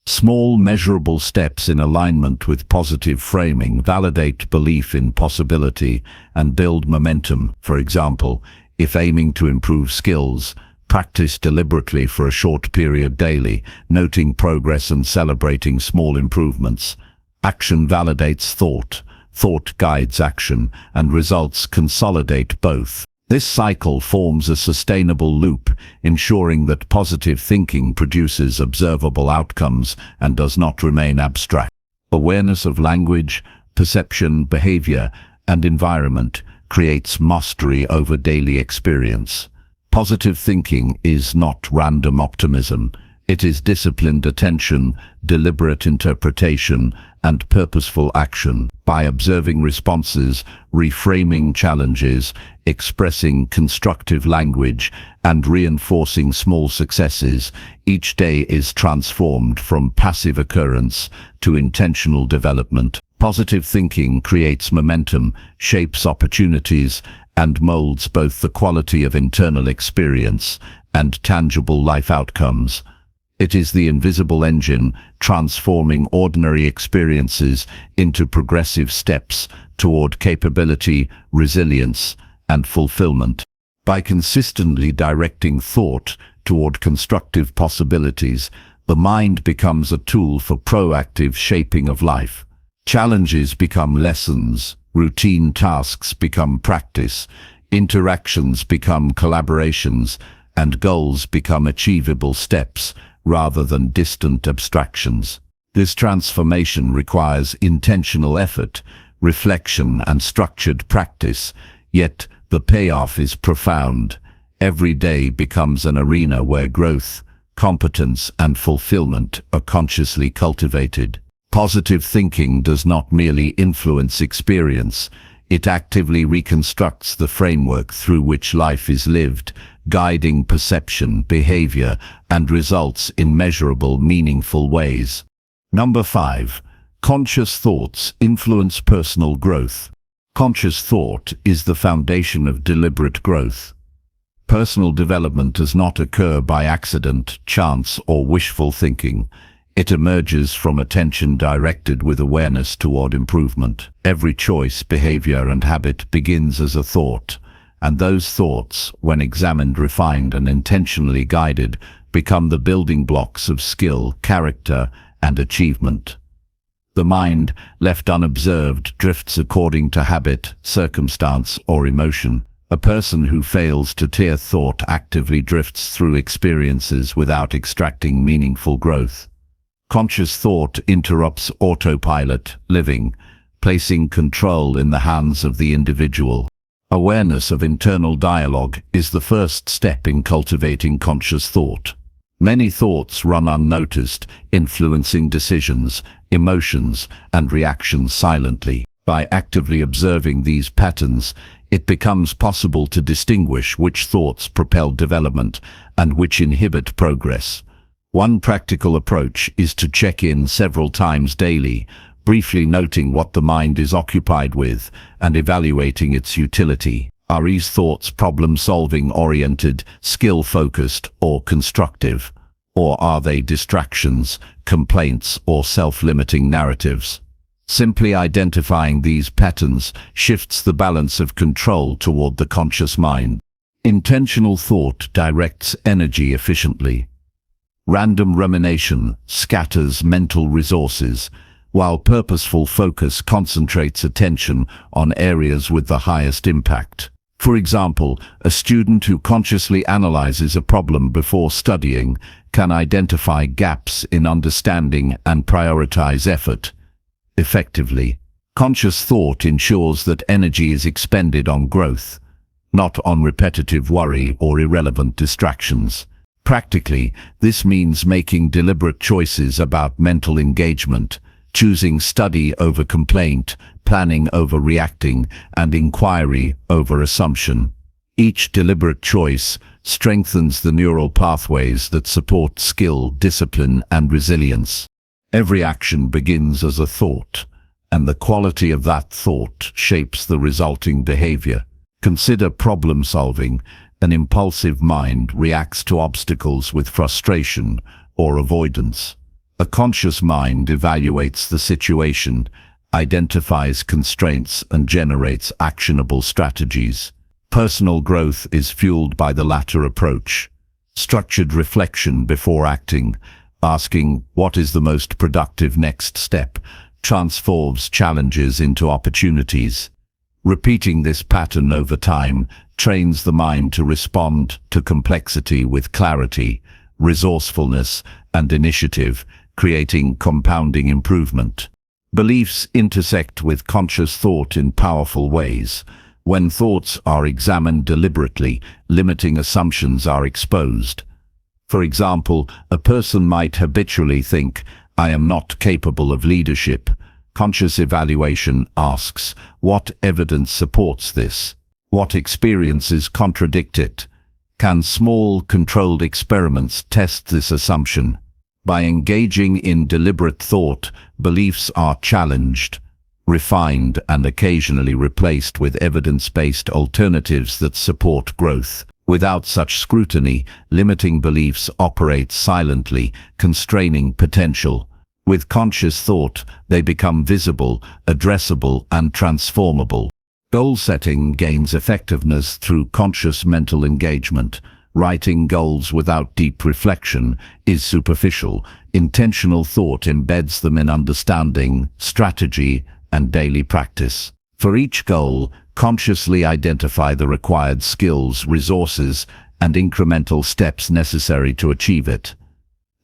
[SPEAKER 1] Small, measurable steps in alignment with positive framing validate belief in possibility and build momentum. For example, if aiming to improve skills, practice deliberately for a short period daily, noting progress and celebrating small improvements. Action validates thought, thought guides action, and results consolidate both. This cycle forms a sustainable loop, ensuring that positive thinking produces observable outcomes and does not remain abstract. Awareness of language, perception, behavior, and environment creates mastery over daily experience. Positive thinking is not random optimism. It is disciplined attention, deliberate interpretation, and purposeful action. By observing responses, reframing challenges, expressing constructive language, and reinforcing small successes, each day is transformed from passive occurrence to intentional development. Positive thinking creates momentum, shapes opportunities, and molds both the quality of internal experience and tangible life outcomes. It is the invisible engine transforming ordinary experiences into progressive steps toward capability, resilience, and fulfillment. By consistently directing thought toward constructive possibilities, the mind becomes a tool for proactive shaping of life. Challenges become lessons, routine tasks become practice, interactions become collaborations, and goals become achievable steps rather than distant abstractions. This transformation requires intentional effort, reflection, and structured practice, yet The payoff is profound. Every day becomes an arena where growth, competence, and fulfillment are consciously cultivated. Positive thinking does not merely influence experience, it actively reconstructs the framework through which life is lived, guiding perception, behavior, and results in measurable, meaningful ways. Number 5. Conscious thoughts influence personal growth. Conscious thought is the foundation of deliberate growth. Personal development does not occur by accident, chance, or wishful thinking. It emerges from attention directed with awareness toward improvement. Every choice, behavior, and habit begins as a thought, and those thoughts, when examined, refined, and intentionally guided, become the building blocks of skill, character, and achievement. The mind, left unobserved, drifts according to habit, circumstance, or emotion. A person who fails to tear thought actively drifts through experiences without extracting meaningful growth. Conscious thought interrupts autopilot living, placing control in the hands of the individual. Awareness of internal dialogue is the first step in cultivating conscious thought. Many thoughts run unnoticed, influencing decisions, emotions, and reactions silently. By actively observing these patterns, it becomes possible to distinguish which thoughts propel development and which inhibit progress. One practical approach is to check in several times daily, briefly noting what the mind is occupied with and evaluating its utility. Are these thoughts problem-solving oriented, skill-focused, or constructive? Or are they distractions, complaints, or self-limiting narratives? Simply identifying these patterns shifts the balance of control toward the conscious mind. Intentional thought directs energy efficiently. Random rumination scatters mental resources, while purposeful focus concentrates attention on areas with the highest impact. For example, a student who consciously analyzes a problem before studying can identify gaps in understanding and prioritize effort effectively. Conscious thought ensures that energy is expended on growth, not on repetitive worry or irrelevant distractions. Practically, this means making deliberate choices about mental engagement, choosing study over complaint, planning over reacting, and inquiry over assumption. Each deliberate choice strengthens the neural pathways that support skill, discipline, and resilience. Every action begins as a thought, and the quality of that thought shapes the resulting behavior. Consider problem solving. An impulsive mind reacts to obstacles with frustration or avoidance. A conscious mind evaluates the situation, identifies constraints, and generates actionable strategies. Personal growth is fueled by the latter approach. Structured reflection before acting, asking what is the most productive next step, transforms challenges into opportunities. Repeating this pattern over time trains the mind to respond to complexity with clarity, resourcefulness, and initiative, creating compounding improvement. Beliefs intersect with conscious thought in powerful ways. When thoughts are examined deliberately, limiting assumptions are exposed. For example, a person might habitually think, "I am not capable of leadership." Conscious evaluation asks, what evidence supports this? What experiences contradict it? Can small, controlled experiments test this assumption? By engaging in deliberate thought, beliefs are challenged, refined, and occasionally replaced with evidence-based alternatives that support growth. Without such scrutiny, limiting beliefs operate silently, constraining potential. With conscious thought, they become visible, addressable, and transformable. Goal setting gains effectiveness through conscious mental engagement. Writing goals without deep reflection is superficial. Intentional thought embeds them in understanding, strategy, and daily practice. For each goal, consciously identify the required skills, resources, and incremental steps necessary to achieve it.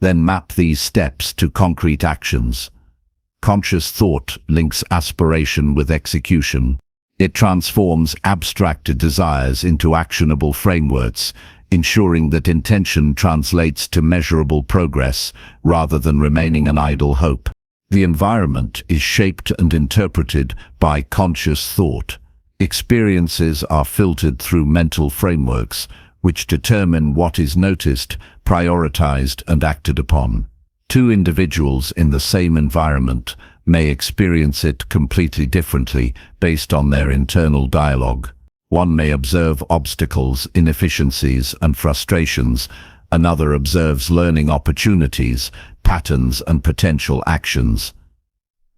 [SPEAKER 1] Then map these steps to concrete actions. Conscious thought links aspiration with execution. It transforms abstracted desires into actionable frameworks, ensuring that intention translates to measurable progress rather than remaining an idle hope. The environment is shaped and interpreted by conscious thought. Experiences are filtered through mental frameworks, which determine what is noticed, prioritized, and acted upon. Two individuals in the same environment may experience it completely differently based on their internal dialogue. One may observe obstacles, inefficiencies, and frustrations. Another observes learning opportunities, patterns, and potential actions.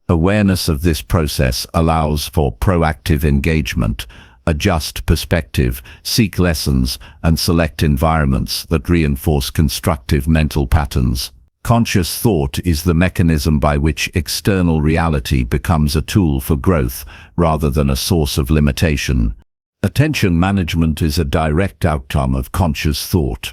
[SPEAKER 1] Awareness of this process allows for proactive engagement, adjust perspective, seek lessons, and select environments that reinforce constructive mental patterns. Conscious thought is the mechanism by which external reality becomes a tool for growth rather than a source of limitation. Attention management is a direct outcome of conscious thought.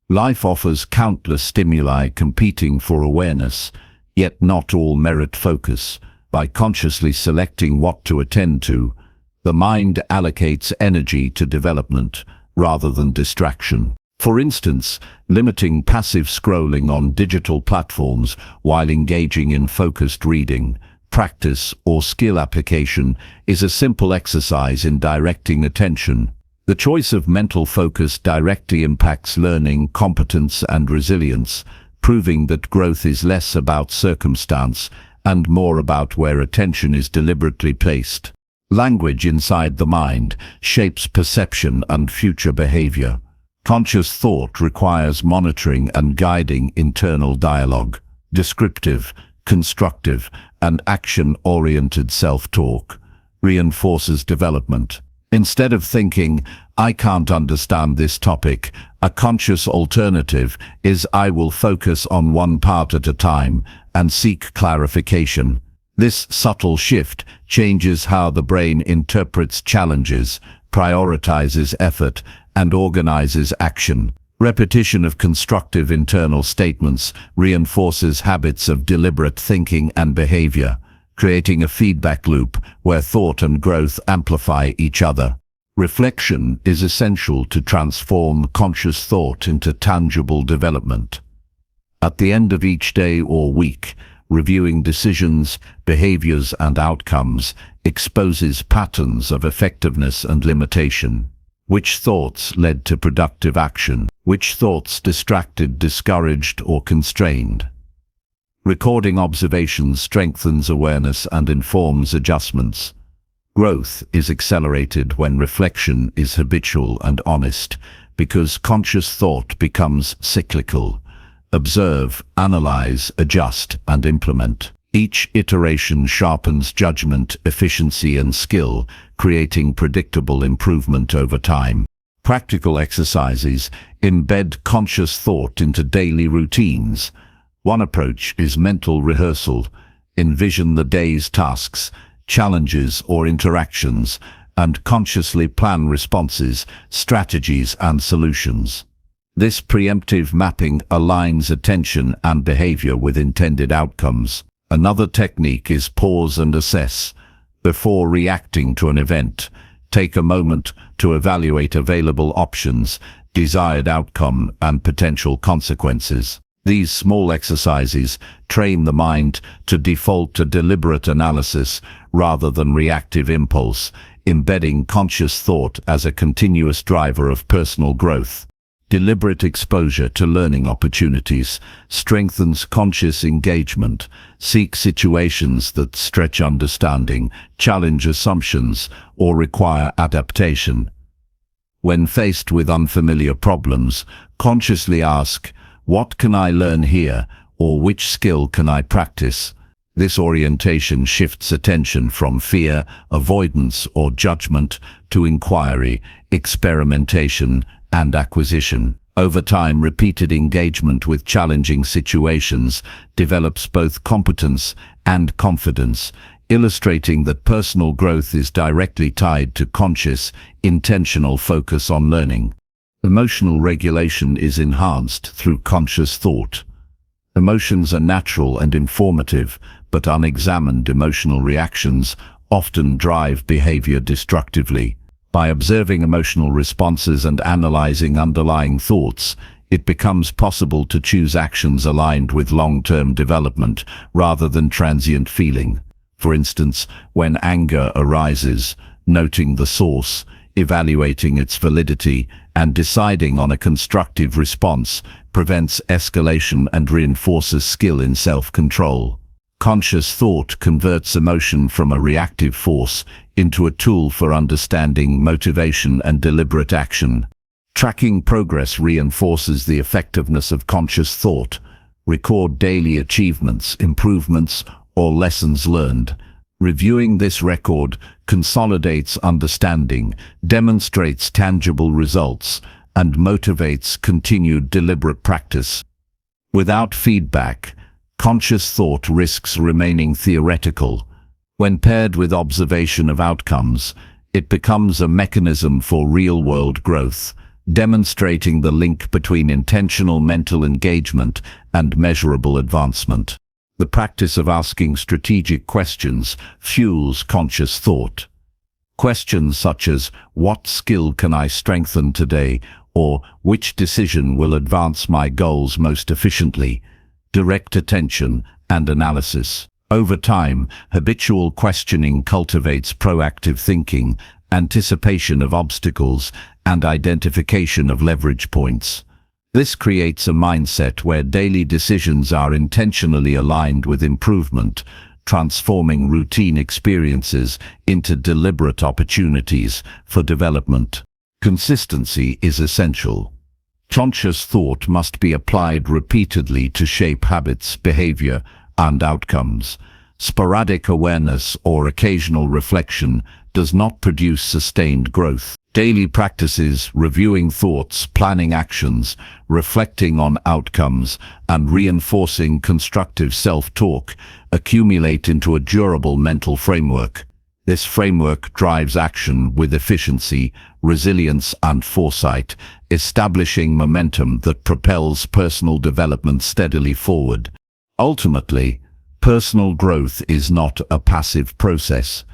[SPEAKER 1] Life offers countless stimuli competing for awareness, yet not all merit focus. By consciously selecting what to attend to, the mind allocates energy to development rather than distraction. For instance, limiting passive scrolling on digital platforms while engaging in focused reading, practice, or skill application is a simple exercise in directing attention. The choice of mental focus directly impacts learning, competence, and resilience, proving that growth is less about circumstance and more about where attention is deliberately placed. Language inside the mind shapes perception and future behavior. Conscious thought requires monitoring and guiding internal dialogue. Descriptive, constructive, and action-oriented self-talk reinforces development. Instead of thinking, "I can't understand this topic," a conscious alternative is, "I will focus on one part at a time and seek clarification." This subtle shift changes how the brain interprets challenges, prioritizes effort, and organizes action. Repetition of constructive internal statements reinforces habits of deliberate thinking and behavior, creating a feedback loop where thought and growth amplify each other. Reflection is essential to transform conscious thought into tangible development. At the end of each day or week, reviewing decisions, behaviors, and outcomes exposes patterns of effectiveness and limitation. Which thoughts led to productive action? Which thoughts distracted, discouraged, or constrained? Recording observations strengthens awareness and informs adjustments. Growth is accelerated when reflection is habitual and honest, because conscious thought becomes cyclical. Observe, analyze, adjust, and implement. Each iteration sharpens judgment, efficiency, and skill, creating predictable improvement over time. Practical exercises embed conscious thought into daily routines. One approach is mental rehearsal. Envision the day's tasks, challenges, or interactions, and consciously plan responses, strategies, and solutions. This preemptive mapping aligns attention and behavior with intended outcomes. Another technique is pause and assess. Before reacting to an event, take a moment to evaluate available options, desired outcome, and potential consequences. These small exercises train the mind to default to deliberate analysis rather than reactive impulse, embedding conscious thought as a continuous driver of personal growth. Deliberate exposure to learning opportunities strengthens conscious engagement. Seek situations that stretch understanding, challenge assumptions, or require adaptation. When faced with unfamiliar problems, consciously ask, "What can I learn here?" or "Which skill can I practice?" This orientation shifts attention from fear, avoidance, or judgment to inquiry, experimentation, and acquisition. Over time, repeated engagement with challenging situations develops both competence and confidence, illustrating that personal growth is directly tied to conscious, intentional focus on learning. Emotional regulation is enhanced through conscious thought. Emotions are natural and informative, but unexamined emotional reactions often drive behavior destructively. By observing emotional responses and analyzing underlying thoughts, it becomes possible to choose actions aligned with long-term development rather than transient feeling. For instance, when anger arises, noting the source, evaluating its validity, and deciding on a constructive response prevents escalation and reinforces skill in self-control. Conscious thought converts emotion from a reactive force into a tool for understanding, motivation, and deliberate action. Tracking progress reinforces the effectiveness of conscious thought. Record daily achievements, improvements, or lessons learned. Reviewing this record consolidates understanding, demonstrates tangible results, and motivates continued deliberate practice. Without feedback, conscious thought risks remaining theoretical. When paired with observation of outcomes, it becomes a mechanism for real-world growth, demonstrating the link between intentional mental engagement and measurable advancement. The practice of asking strategic questions fuels conscious thought. Questions such as, "What skill can I strengthen today?" or "Which decision will advance my goals most efficiently?" direct attention and analysis. Over time, habitual questioning cultivates proactive thinking, anticipation of obstacles, and identification of leverage points. This creates a mindset where daily decisions are intentionally aligned with improvement, transforming routine experiences into deliberate opportunities for development. Consistency is essential. Conscious thought must be applied repeatedly to shape habits, behavior, and outcomes. Sporadic awareness or occasional reflection does not produce sustained growth. Daily practices, reviewing thoughts, planning actions, reflecting on outcomes, and reinforcing constructive self-talk accumulate into a durable mental framework. This framework drives action with efficiency, resilience, and foresight, establishing momentum that propels personal development steadily forward. Ultimately, personal growth is not a passive process.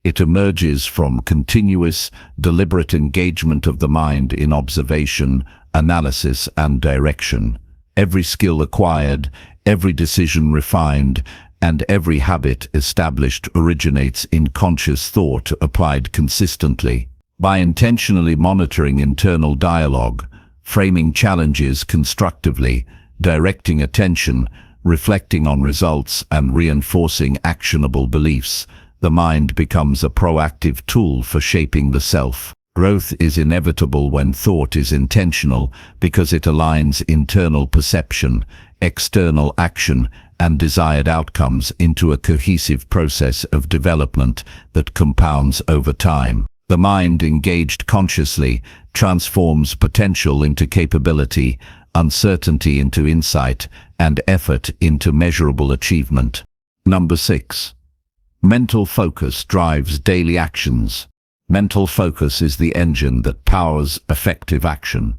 [SPEAKER 1] It emerges from continuous, deliberate engagement of the mind in observation, analysis, and direction. Every skill acquired, every decision refined, and every habit established originates in conscious thought applied consistently. By intentionally monitoring internal dialogue, framing challenges constructively, directing attention, reflecting on results, and reinforcing actionable beliefs, the mind becomes a proactive tool for shaping the self. Growth is inevitable when thought is intentional because it aligns internal perception, external action, and desired outcomes into a cohesive process of development that compounds over time. The mind engaged consciously transforms potential into capability, uncertainty into insight, and effort into measurable achievement. Number 6. Mental focus drives daily actions. Mental focus is the engine that powers effective action.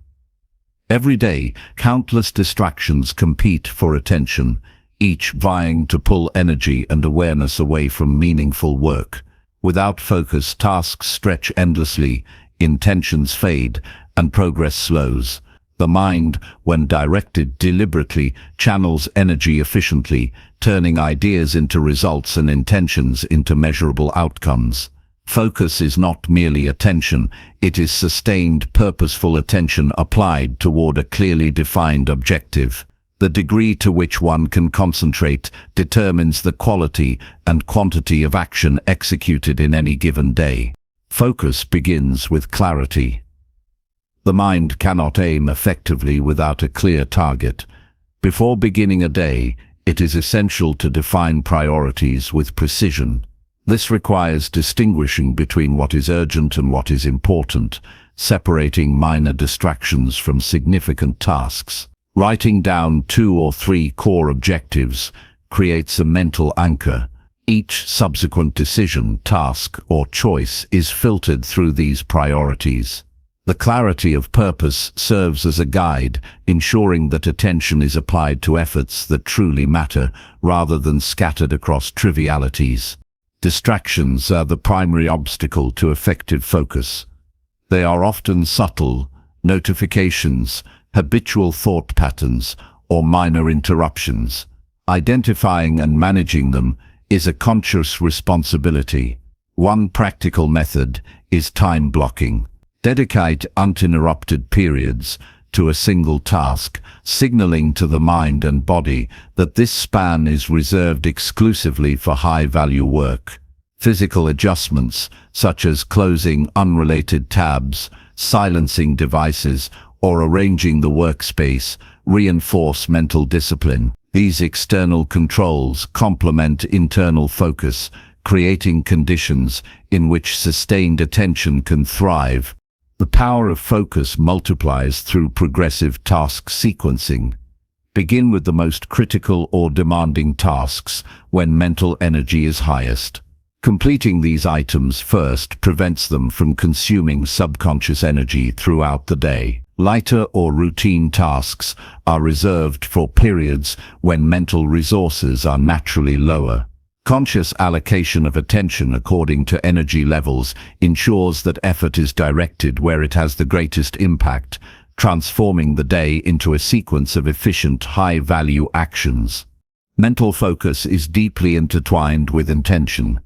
[SPEAKER 1] Every day, countless distractions compete for attention, each vying to pull energy and awareness away from meaningful work. Without focus, tasks stretch endlessly, intentions fade, and progress slows. The mind, when directed deliberately, channels energy efficiently, turning ideas into results and intentions into measurable outcomes. Focus is not merely attention, it is sustained, purposeful attention applied toward a clearly defined objective. The degree to which one can concentrate determines the quality and quantity of action executed in any given day. Focus begins with clarity. The mind cannot aim effectively without a clear target. Before beginning a day, it is essential to define priorities with precision. This requires distinguishing between what is urgent and what is important, separating minor distractions from significant tasks. Writing down 2 or 3 core objectives creates a mental anchor. Each subsequent decision, task, or choice is filtered through these priorities. The clarity of purpose serves as a guide, ensuring that attention is applied to efforts that truly matter rather than scattered across trivialities. Distractions are the primary obstacle to effective focus. They are often subtle, notifications, habitual thought patterns, or minor interruptions. Identifying and managing them is a conscious responsibility. One practical method is time blocking. Dedicate uninterrupted periods to a single task, signaling to the mind and body that this span is reserved exclusively for high-value work. Physical adjustments, such as closing unrelated tabs, silencing devices, or arranging the workspace, reinforce mental discipline. These external controls complement internal focus, creating conditions in which sustained attention can thrive. The power of focus multiplies through progressive task sequencing. Begin with the most critical or demanding tasks when mental energy is highest. Completing these items first prevents them from consuming subconscious energy throughout the day. Lighter or routine tasks are reserved for periods when mental resources are naturally lower. Conscious allocation of attention according to energy levels ensures that effort is directed where it has the greatest impact, transforming the day into a sequence of efficient, high-value actions. Mental focus is deeply intertwined with intention.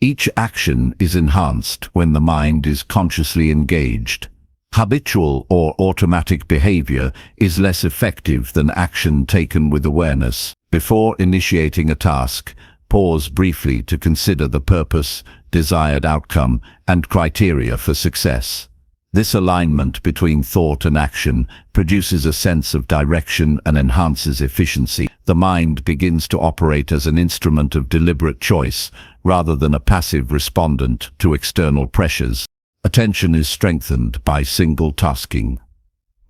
[SPEAKER 1] Each action is enhanced when the mind is consciously engaged. Habitual or automatic behavior is less effective than action taken with awareness. Before initiating a task, pause briefly to consider the purpose, desired outcome, and criteria for success. This alignment between thought and action produces a sense of direction and enhances efficiency. The mind begins to operate as an instrument of deliberate choice, rather than a passive respondent to external pressures. Attention is strengthened by single tasking.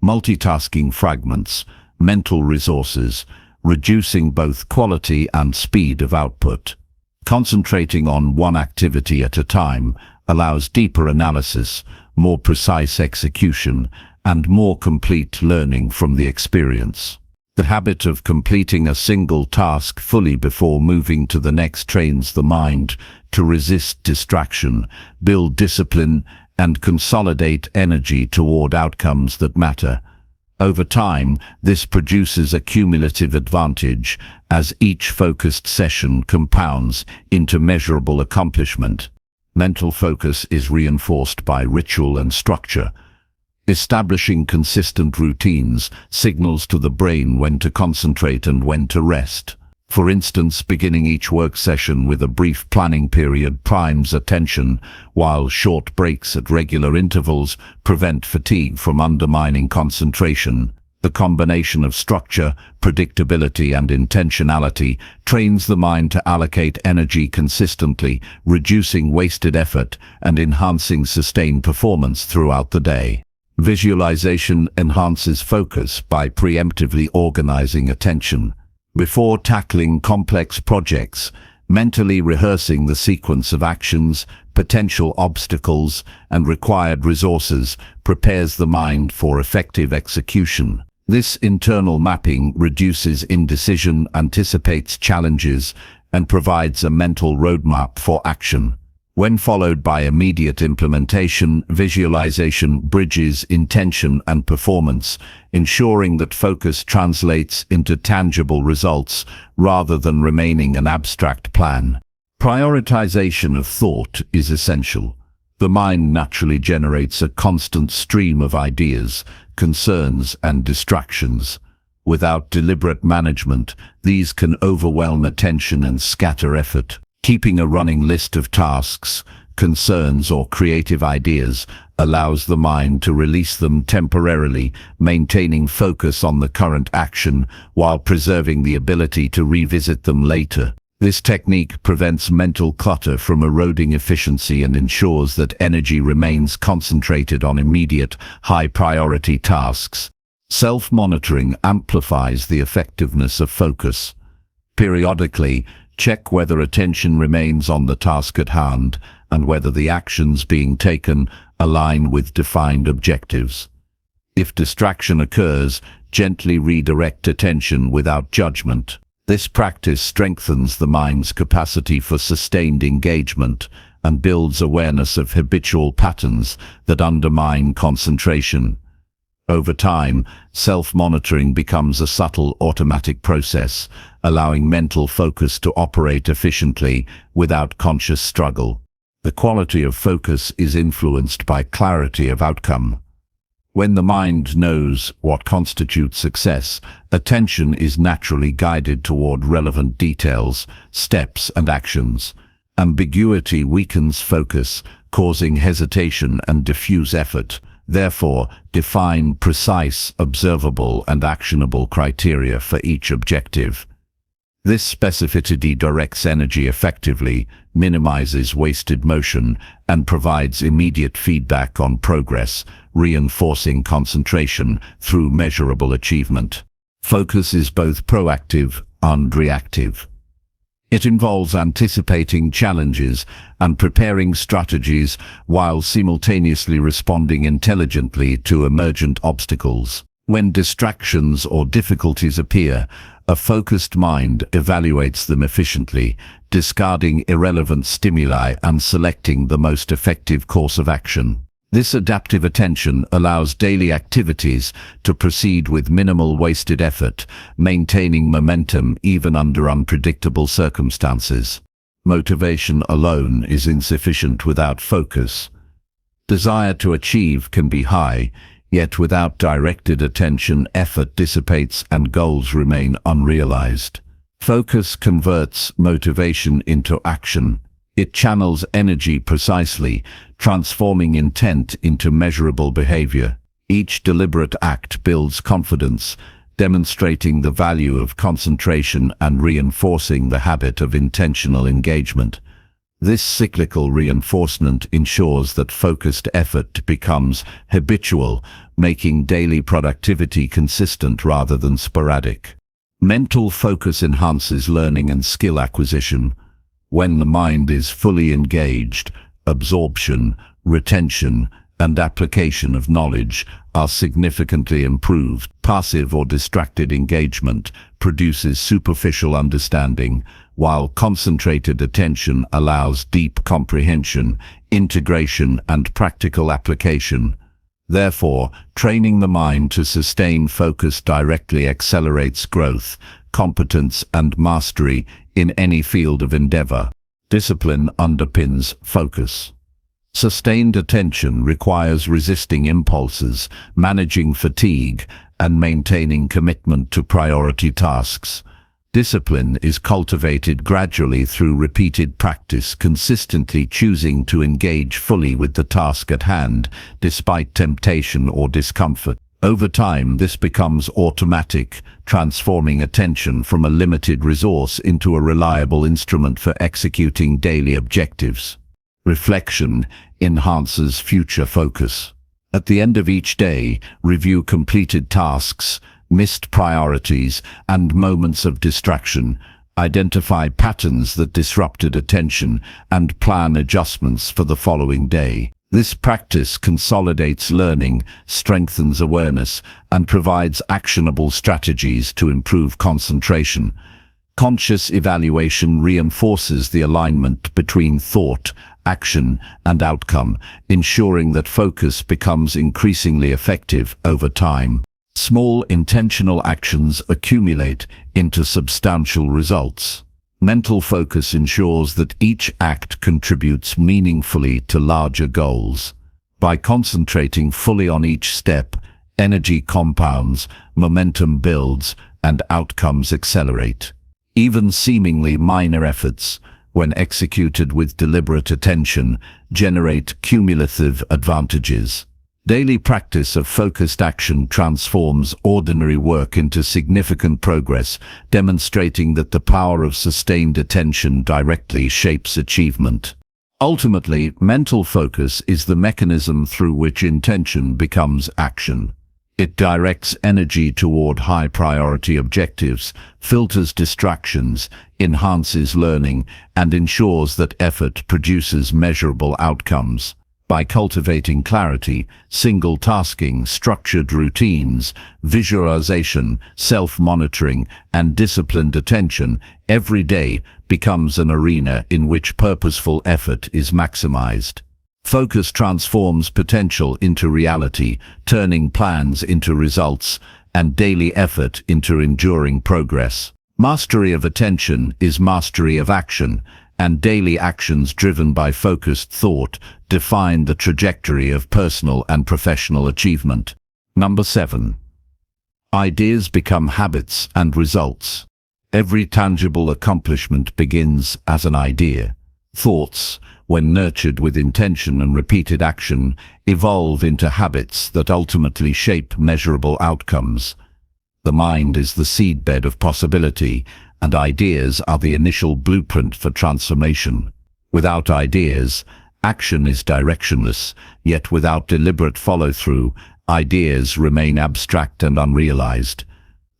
[SPEAKER 1] Multitasking fragments mental resources, reducing both quality and speed of output. Concentrating on one activity at a time allows deeper analysis, more precise execution, and more complete learning from the experience. The habit of completing a single task fully before moving to the next trains the mind to resist distraction, build discipline, and consolidate energy toward outcomes that matter. Over time, this produces a cumulative advantage as each focused session compounds into measurable accomplishment. Mental focus is reinforced by ritual and structure. Establishing consistent routines signals to the brain when to concentrate and when to rest. For instance, beginning each work session with a brief planning period primes attention, while short breaks at regular intervals prevent fatigue from undermining concentration. The combination of structure, predictability, and intentionality trains the mind to allocate energy consistently, reducing wasted effort and enhancing sustained performance throughout the day. Visualization enhances focus by preemptively organizing attention. Before tackling complex projects, mentally rehearsing the sequence of actions, potential obstacles, and required resources prepares the mind for effective execution. This internal mapping reduces indecision, anticipates challenges, and provides a mental roadmap for action. When followed by immediate implementation, visualization bridges intention and performance, ensuring that focus translates into tangible results rather than remaining an abstract plan. Prioritization of thought is essential. The mind naturally generates a constant stream of ideas, concerns, and distractions. Without deliberate management, these can overwhelm attention and scatter effort. Keeping a running list of tasks, concerns, or creative ideas allows the mind to release them temporarily, maintaining focus on the current action while preserving the ability to revisit them later. This technique prevents mental clutter from eroding efficiency and ensures that energy remains concentrated on immediate, high-priority tasks. Self-monitoring amplifies the effectiveness of focus. Periodically, check whether attention remains on the task at hand and whether the actions being taken align with defined objectives. If distraction occurs, gently redirect attention without judgment. This practice strengthens the mind's capacity for sustained engagement and builds awareness of habitual patterns that undermine concentration. Over time, self-monitoring becomes a subtle automatic process, allowing mental focus to operate efficiently without conscious struggle. The quality of focus is influenced by clarity of outcome. When the mind knows what constitutes success, attention is naturally guided toward relevant details, steps, and actions. Ambiguity weakens focus, causing hesitation and diffuse effort. Therefore, define precise, observable, and actionable criteria for each objective. This specificity directs energy effectively, minimizes wasted motion, and provides immediate feedback on progress, reinforcing concentration through measurable achievement. Focus is both proactive and reactive. It involves anticipating challenges and preparing strategies while simultaneously responding intelligently to emergent obstacles. When distractions or difficulties appear, a focused mind evaluates them efficiently, discarding irrelevant stimuli and selecting the most effective course of action. This adaptive attention allows daily activities to proceed with minimal wasted effort, maintaining momentum even under unpredictable circumstances. Motivation alone is insufficient without focus. Desire to achieve can be high, yet without directed attention, effort dissipates and goals remain unrealized. Focus converts motivation into action. It channels energy precisely, transforming intent into measurable behavior. Each deliberate act builds confidence, demonstrating the value of concentration and reinforcing the habit of intentional engagement. This cyclical reinforcement ensures that focused effort becomes habitual, making daily productivity consistent rather than sporadic. Mental focus enhances learning and skill acquisition. When the mind is fully engaged, absorption, retention, and application of knowledge are significantly improved. Passive or distracted engagement produces superficial understanding, while concentrated attention allows deep comprehension, integration, and practical application. Therefore, training the mind to sustain focus directly accelerates growth, competence, and mastery in any field of endeavor. Discipline underpins focus. Sustained attention requires resisting impulses, managing fatigue, and maintaining commitment to priority tasks. Discipline is cultivated gradually through repeated practice, consistently choosing to engage fully with the task at hand, despite temptation or discomfort. Over time, this becomes automatic, transforming attention from a limited resource into a reliable instrument for executing daily objectives. Reflection enhances future focus. At the end of each day, review completed tasks, missed priorities, and moments of distraction. Identify patterns that disrupted attention and plan adjustments for the following day. This practice consolidates learning, strengthens awareness, and provides actionable strategies to improve concentration. Conscious evaluation reinforces the alignment between thought, action, and outcome, ensuring that focus becomes increasingly effective over time. Small intentional actions accumulate into substantial results. Mental focus ensures that each act contributes meaningfully to larger goals. By concentrating fully on each step, energy compounds, momentum builds, and outcomes accelerate. Even seemingly minor efforts, when executed with deliberate attention, generate cumulative advantages. Daily practice of focused action transforms ordinary work into significant progress, demonstrating that the power of sustained attention directly shapes achievement. Ultimately, mental focus is the mechanism through which intention becomes action. It directs energy toward high-priority objectives, filters distractions, enhances learning, and ensures that effort produces measurable outcomes. By cultivating clarity, single tasking, structured routines, visualization, self-monitoring, and disciplined attention, every day becomes an arena in which purposeful effort is maximized. Focus transforms potential into reality, turning plans into results, and daily effort into enduring progress. Mastery of attention is mastery of action, and daily actions driven by focused thought define the trajectory of personal and professional achievement. Number 7. Ideas become habits and results. Every tangible accomplishment begins as an idea. Thoughts, when nurtured with intention and repeated action, evolve into habits that ultimately shape measurable outcomes. The mind is the seedbed of possibility, and ideas are the initial blueprint for transformation. Without ideas, action is directionless, yet without deliberate follow-through, ideas remain abstract and unrealized.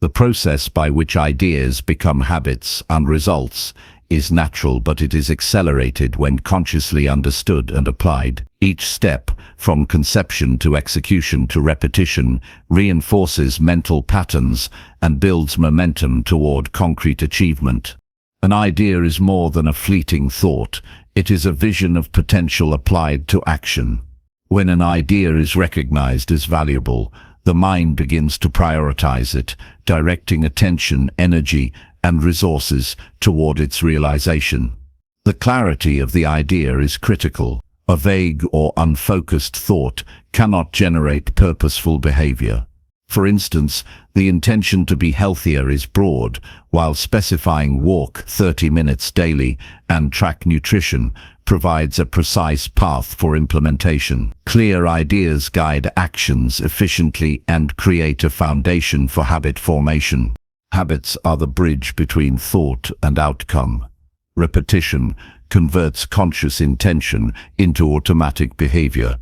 [SPEAKER 1] The process by which ideas become habits and results is natural, but it is accelerated when consciously understood and applied. Each step, from conception to execution to repetition, reinforces mental patterns and builds momentum toward concrete achievement. An idea is more than a fleeting thought. It is a vision of potential applied to action. When an idea is recognized as valuable, the mind begins to prioritize it, directing attention, energy, and resources toward its realization. The clarity of the idea is critical. A vague or unfocused thought cannot generate purposeful behavior. For instance, the intention to be healthier is broad, while specifying walk 30 minutes daily and track nutrition provides a precise path for implementation. Clear ideas guide actions efficiently and create a foundation for habit formation. Habits are the bridge between thought and outcome. Repetition converts conscious intention into automatic behavior.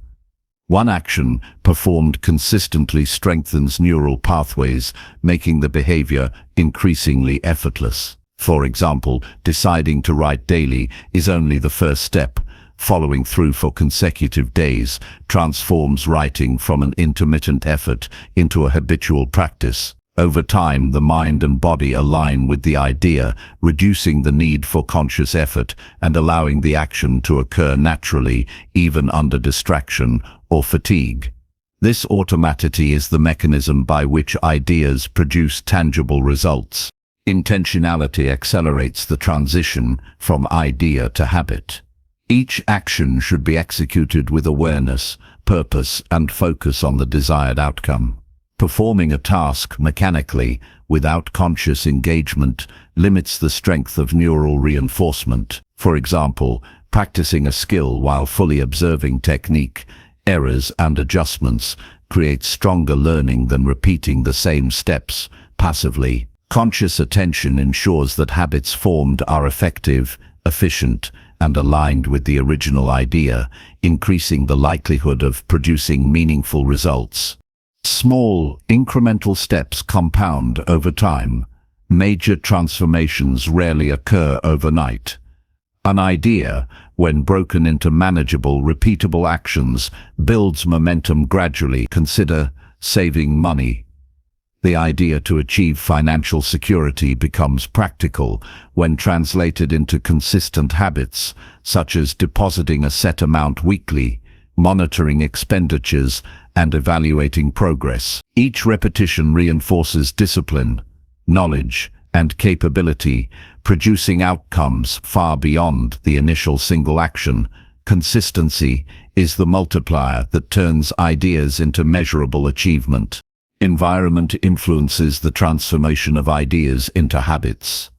[SPEAKER 1] One action performed consistently strengthens neural pathways, making the behavior increasingly effortless. For example, deciding to write daily is only the first step. Following through for consecutive days transforms writing from an intermittent effort into a habitual practice. Over time, the mind and body align with the idea, reducing the need for conscious effort and allowing the action to occur naturally, even under distraction or fatigue. This automaticity is the mechanism by which ideas produce tangible results. Intentionality accelerates the transition from idea to habit. Each action should be executed with awareness, purpose, and focus on the desired outcome. Performing a task mechanically, without conscious engagement, limits the strength of neural reinforcement. For example, practicing a skill while fully observing technique, errors, and adjustments creates stronger learning than repeating the same steps passively. Conscious attention ensures that habits formed are effective, efficient, and aligned with the original idea, increasing the likelihood of producing meaningful results. Small, incremental steps compound over time. Major transformations rarely occur overnight. An idea, when broken into manageable, repeatable actions, builds momentum gradually. Consider saving money. The idea to achieve financial security becomes practical when translated into consistent habits, such as depositing a set amount weekly, monitoring expenditures, and evaluating progress. Each repetition reinforces discipline, knowledge, and capability, producing outcomes far beyond the initial single action. Consistency is the multiplier that turns ideas into measurable achievement. Environment influences the transformation of ideas into habits.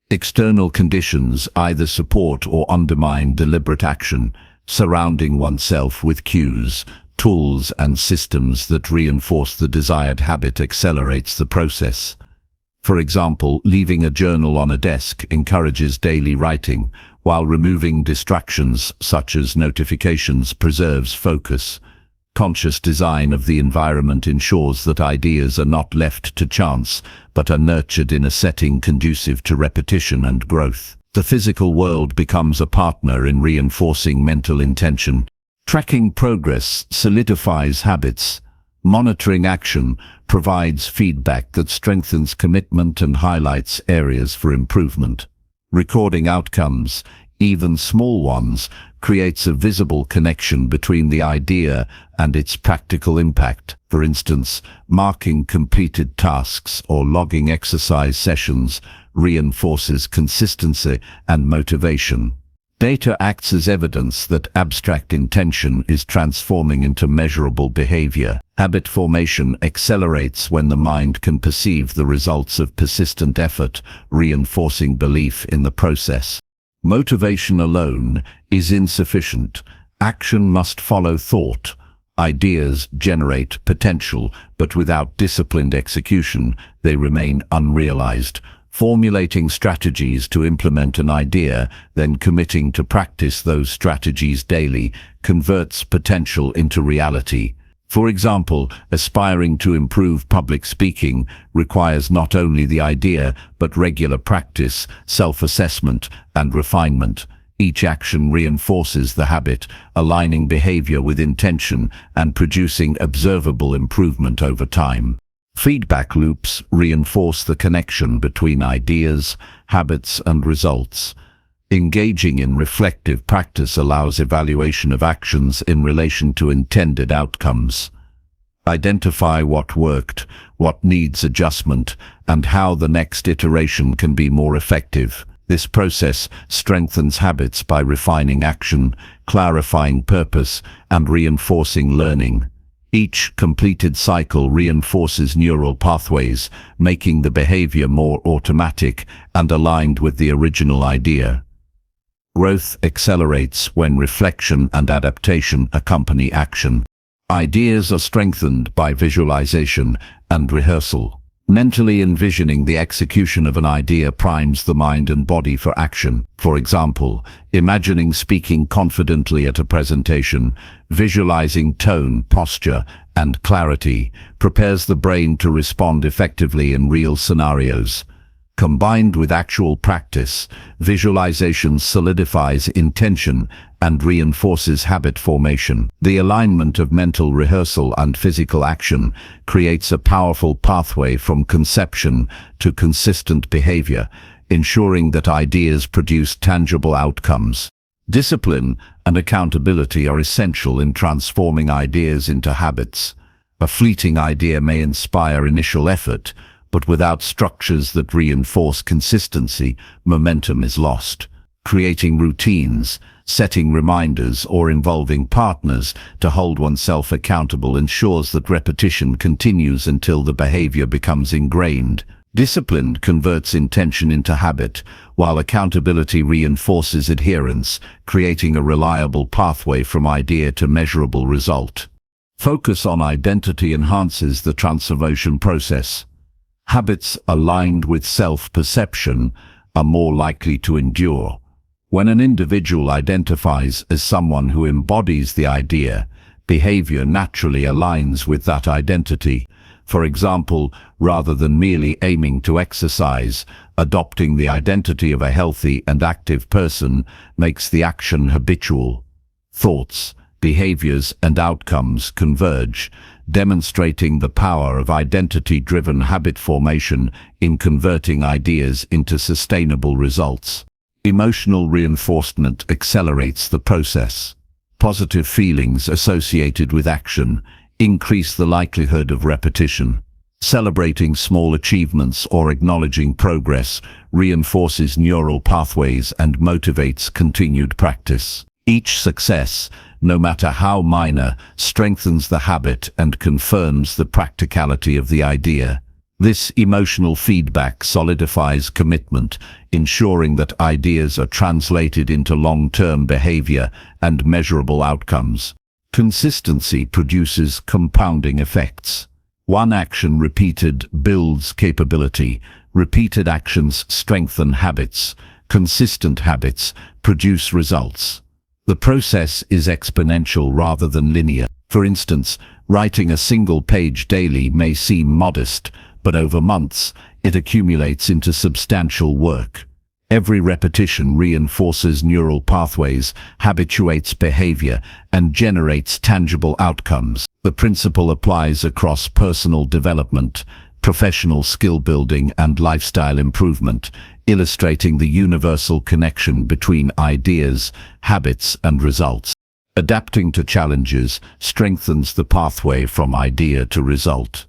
[SPEAKER 1] External conditions either support or undermine deliberate action. Surrounding oneself with cues, tools, and systems that reinforce the desired habit accelerates the process. For example, leaving a journal on a desk encourages daily writing, while removing distractions such as notifications preserves focus. Conscious design of the environment ensures that ideas are not left to chance, but are nurtured in a setting conducive to repetition and growth. The physical world becomes a partner in reinforcing mental intention. Tracking progress solidifies habits. Monitoring action provides feedback that strengthens commitment and highlights areas for improvement. Recording outcomes, even small ones, creates a visible connection between the idea and its practical impact. For instance, marking completed tasks or logging exercise sessions reinforces consistency and motivation. Data acts as evidence that abstract intention is transforming into measurable behavior. Habit formation accelerates when the mind can perceive the results of persistent effort, reinforcing belief in the process. Motivation alone is insufficient. Action must follow thought. Ideas generate potential, but without disciplined execution, they remain unrealized. Formulating strategies to implement an idea, then committing to practice those strategies daily, converts potential into reality. For example, aspiring to improve public speaking requires not only the idea, but regular practice, self-assessment, and refinement. Each action reinforces the habit, aligning behavior with intention and producing observable improvement over time. Feedback loops reinforce the connection between ideas, habits, and results. Engaging in reflective practice allows evaluation of actions in relation to intended outcomes. Identify what worked, what needs adjustment, and how the next iteration can be more effective. This process strengthens habits by refining action, clarifying purpose, and reinforcing learning. Each completed cycle reinforces neural pathways, making the behavior more automatic and aligned with the original idea. Growth accelerates when reflection and adaptation accompany action. Ideas are strengthened by visualization and rehearsal. Mentally envisioning the execution of an idea primes the mind and body for action. For example, imagining speaking confidently at a presentation, visualizing tone, posture, and clarity prepares the brain to respond effectively in real scenarios. Combined with actual practice, visualization solidifies intention and reinforces habit formation. The alignment of mental rehearsal and physical action creates a powerful pathway from conception to consistent behavior, ensuring that ideas produce tangible outcomes. Discipline and accountability are essential in transforming ideas into habits. A fleeting idea may inspire initial effort, but without structures that reinforce consistency, momentum is lost. Creating routines, setting reminders, or involving partners to hold oneself accountable ensures that repetition continues until the behavior becomes ingrained. Discipline converts intention into habit, while accountability reinforces adherence, creating a reliable pathway from idea to measurable result. Focus on identity enhances the transformation process. Habits aligned with self-perception are more likely to endure. When an individual identifies as someone who embodies the idea, behavior naturally aligns with that identity. For example, rather than merely aiming to exercise, adopting the identity of a healthy and active person makes the action habitual. Thoughts, behaviors, and outcomes converge, demonstrating the power of identity-driven habit formation in converting ideas into sustainable results. Emotional reinforcement accelerates the process. Positive feelings associated with action increase the likelihood of repetition. Celebrating small achievements or acknowledging progress reinforces neural pathways and motivates continued practice. Each success, no matter how minor, strengthens the habit and confirms the practicality of the idea. This emotional feedback solidifies commitment, ensuring that ideas are translated into long-term behavior and measurable outcomes. Consistency produces compounding effects. One action repeated builds capability. Repeated actions strengthen habits. Consistent habits produce results. The process is exponential rather than linear. For instance, writing a single page daily may seem modest, but over months, it accumulates into substantial work. Every repetition reinforces neural pathways, habituates behavior, and generates tangible outcomes. The principle applies across personal development, professional skill building, and lifestyle improvement, illustrating the universal connection between ideas, habits, and results. Adapting to challenges strengthens the pathway from idea to result.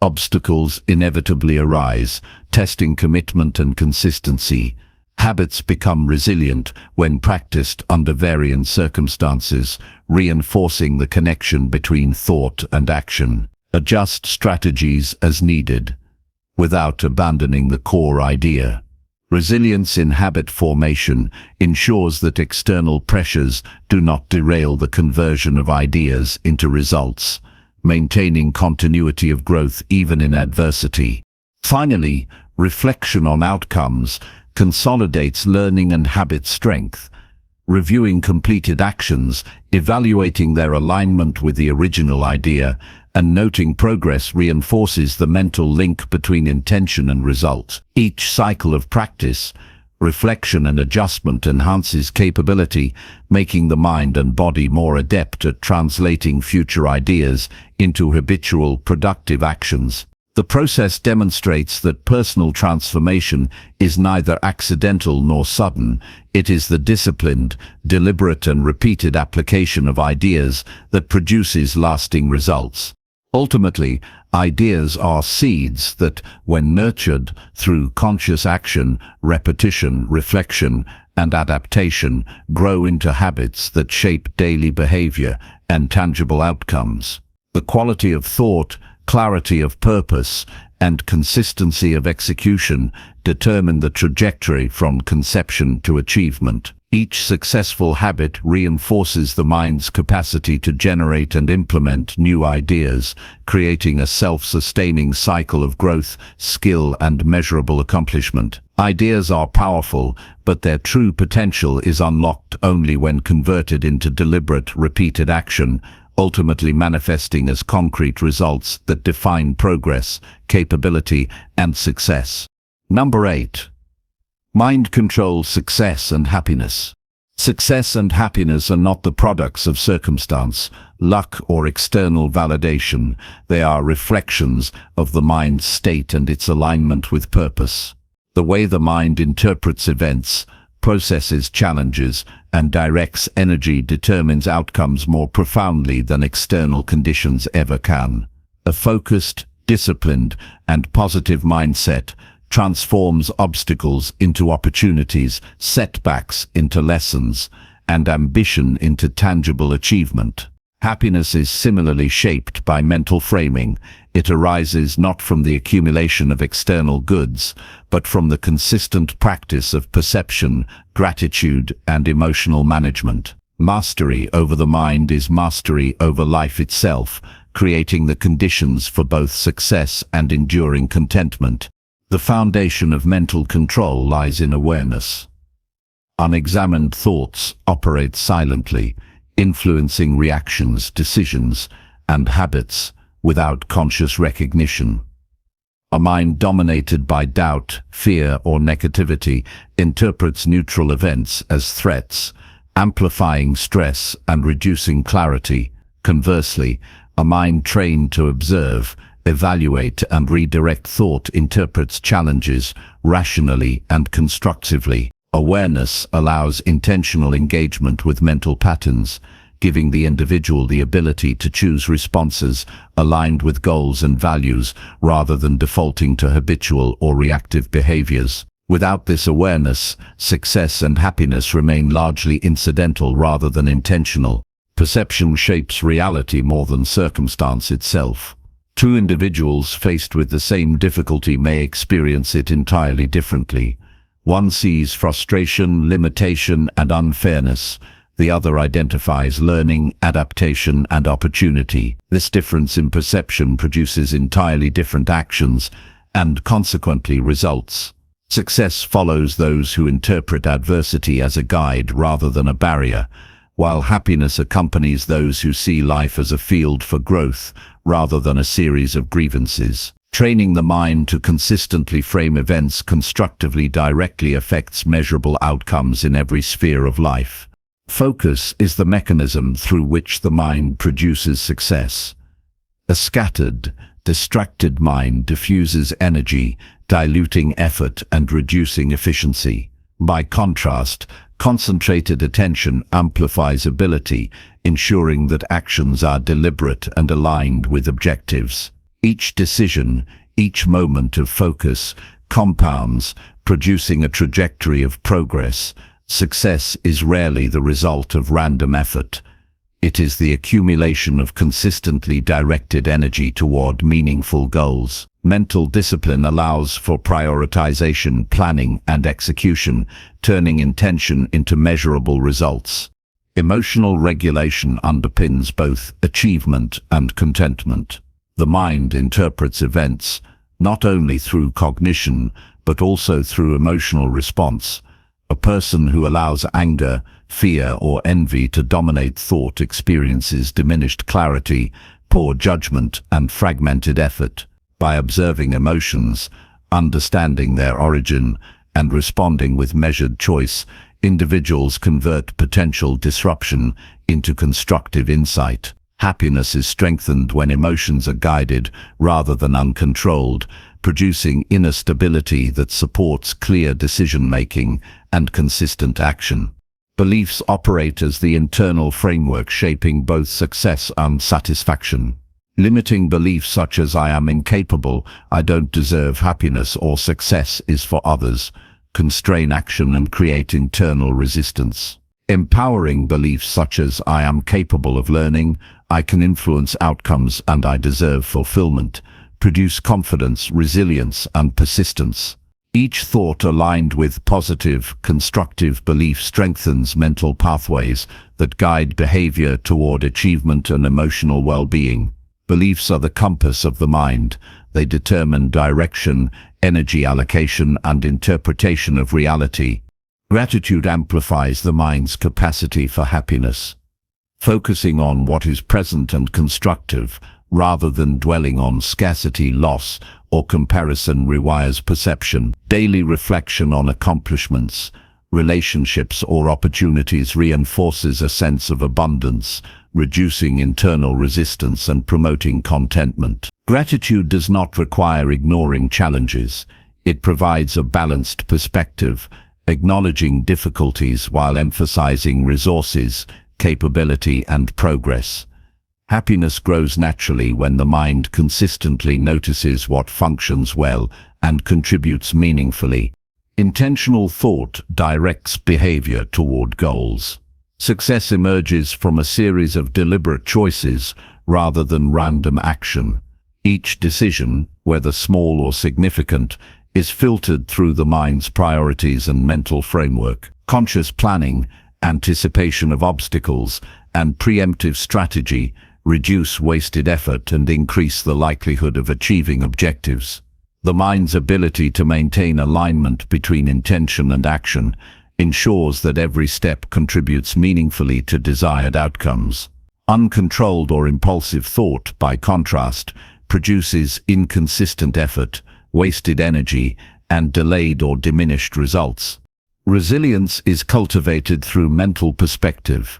[SPEAKER 1] Obstacles inevitably arise, testing commitment and consistency. Habits become resilient when practiced under varying circumstances, reinforcing the connection between thought and action. Adjust strategies as needed, without abandoning the core idea. Resilience in habit formation ensures that external pressures do not derail the conversion of ideas into results, maintaining continuity of growth even in adversity. Finally, reflection on outcomes consolidates learning and habit strength. Reviewing completed actions, evaluating their alignment with the original idea, and noting progress reinforces the mental link between intention and result. Each cycle of practice, reflection, and adjustment enhances capability, making the mind and body more adept at translating future ideas into habitual, productive actions. The process demonstrates that personal transformation is neither accidental nor sudden. It is the disciplined, deliberate, and repeated application of ideas that produces lasting results. Ultimately, ideas are seeds that, when nurtured through conscious action, repetition, reflection, and adaptation, grow into habits that shape daily behavior and tangible outcomes. The quality of thought, clarity of purpose, and consistency of execution determine the trajectory from conception to achievement. Each successful habit reinforces the mind's capacity to generate and implement new ideas, creating a self-sustaining cycle of growth, skill, and measurable accomplishment. Ideas are powerful, but their true potential is unlocked only when converted into deliberate, repeated action, ultimately manifesting as concrete results that define progress, capability, and success. Number 8. Mind control, success, and happiness. Success and happiness are not the products of circumstance, luck, or external validation. They are reflections of the mind's state and its alignment with purpose. The way the mind interprets events, processes challenges, and directs energy determines outcomes more profoundly than external conditions ever can. A focused, disciplined, and positive mindset transforms obstacles into opportunities, setbacks into lessons, and ambition into tangible achievement. Happiness is similarly shaped by mental framing. It arises not from the accumulation of external goods, but from the consistent practice of perception, gratitude, and emotional management. Mastery over the mind is mastery over life itself, creating the conditions for both success and enduring contentment. The foundation of mental control lies in awareness. Unexamined thoughts operate silently, influencing reactions, decisions, and habits without conscious recognition. A mind dominated by doubt, fear, or negativity interprets neutral events as threats, amplifying stress and reducing clarity. Conversely, a mind trained to observe, evaluate, and redirect thought interprets challenges rationally and constructively. Awareness allows intentional engagement with mental patterns, giving the individual the ability to choose responses aligned with goals and values rather than defaulting to habitual or reactive behaviors. Without this awareness, success and happiness remain largely incidental rather than intentional. Perception shapes reality more than circumstance itself. Two individuals faced with the same difficulty may experience it entirely differently. One sees frustration, limitation, and unfairness. The other identifies learning, adaptation, and opportunity. This difference in perception produces entirely different actions and consequently results. Success follows those who interpret adversity as a guide rather than a barrier, while happiness accompanies those who see life as a field for growth rather than a series of grievances. Training the mind to consistently frame events constructively directly affects measurable outcomes in every sphere of life. Focus is the mechanism through which the mind produces success. A scattered, distracted mind diffuses energy, diluting effort and reducing efficiency. By contrast, concentrated attention amplifies ability, ensuring that actions are deliberate and aligned with objectives. Each decision, each moment of focus, compounds, producing a trajectory of progress. Success is rarely the result of random effort. It is the accumulation of consistently directed energy toward meaningful goals. Mental discipline allows for prioritization, planning, and execution, turning intention into measurable results. Emotional regulation underpins both achievement and contentment. The mind interprets events, not only through cognition, but also through emotional response. A person who allows anger, fear, or envy to dominate thought experiences diminished clarity, poor judgment, and fragmented effort. By observing emotions, understanding their origin, and responding with measured choice, individuals convert potential disruption into constructive insight. Happiness is strengthened when emotions are guided rather than uncontrolled, producing inner stability that supports clear decision-making and consistent action. Beliefs operate as the internal framework shaping both success and satisfaction. Limiting beliefs such as "I am incapable," "I don't deserve happiness," or "success is for others" constrain action and create internal resistance. Empowering beliefs such as "I am capable of learning," "I can influence outcomes," and "I deserve fulfillment" produce confidence, resilience, and persistence. Each thought aligned with positive, constructive belief strengthens mental pathways that guide behavior toward achievement and emotional well-being. Beliefs are the compass of the mind. They determine direction, energy allocation, and interpretation of reality. Gratitude amplifies the mind's capacity for happiness. Focusing on what is present and constructive, rather than dwelling on scarcity, loss, or comparison rewires perception. Daily reflection on accomplishments, relationships, or opportunities reinforces a sense of abundance, reducing internal resistance and promoting contentment. Gratitude does not require ignoring challenges. It provides a balanced perspective, acknowledging difficulties while emphasizing resources, capability, and progress. Happiness grows naturally when the mind consistently notices what functions well and contributes meaningfully. Intentional thought directs behavior toward goals. Success emerges from a series of deliberate choices rather than random action. Each decision, whether small or significant, is filtered through the mind's priorities and mental framework. Conscious planning, anticipation of obstacles, and preemptive strategy reduce wasted effort and increase the likelihood of achieving objectives. The mind's ability to maintain alignment between intention and action ensures that every step contributes meaningfully to desired outcomes. Uncontrolled or impulsive thought, by contrast, produces inconsistent effort, wasted energy, and delayed or diminished results. Resilience is cultivated through mental perspective.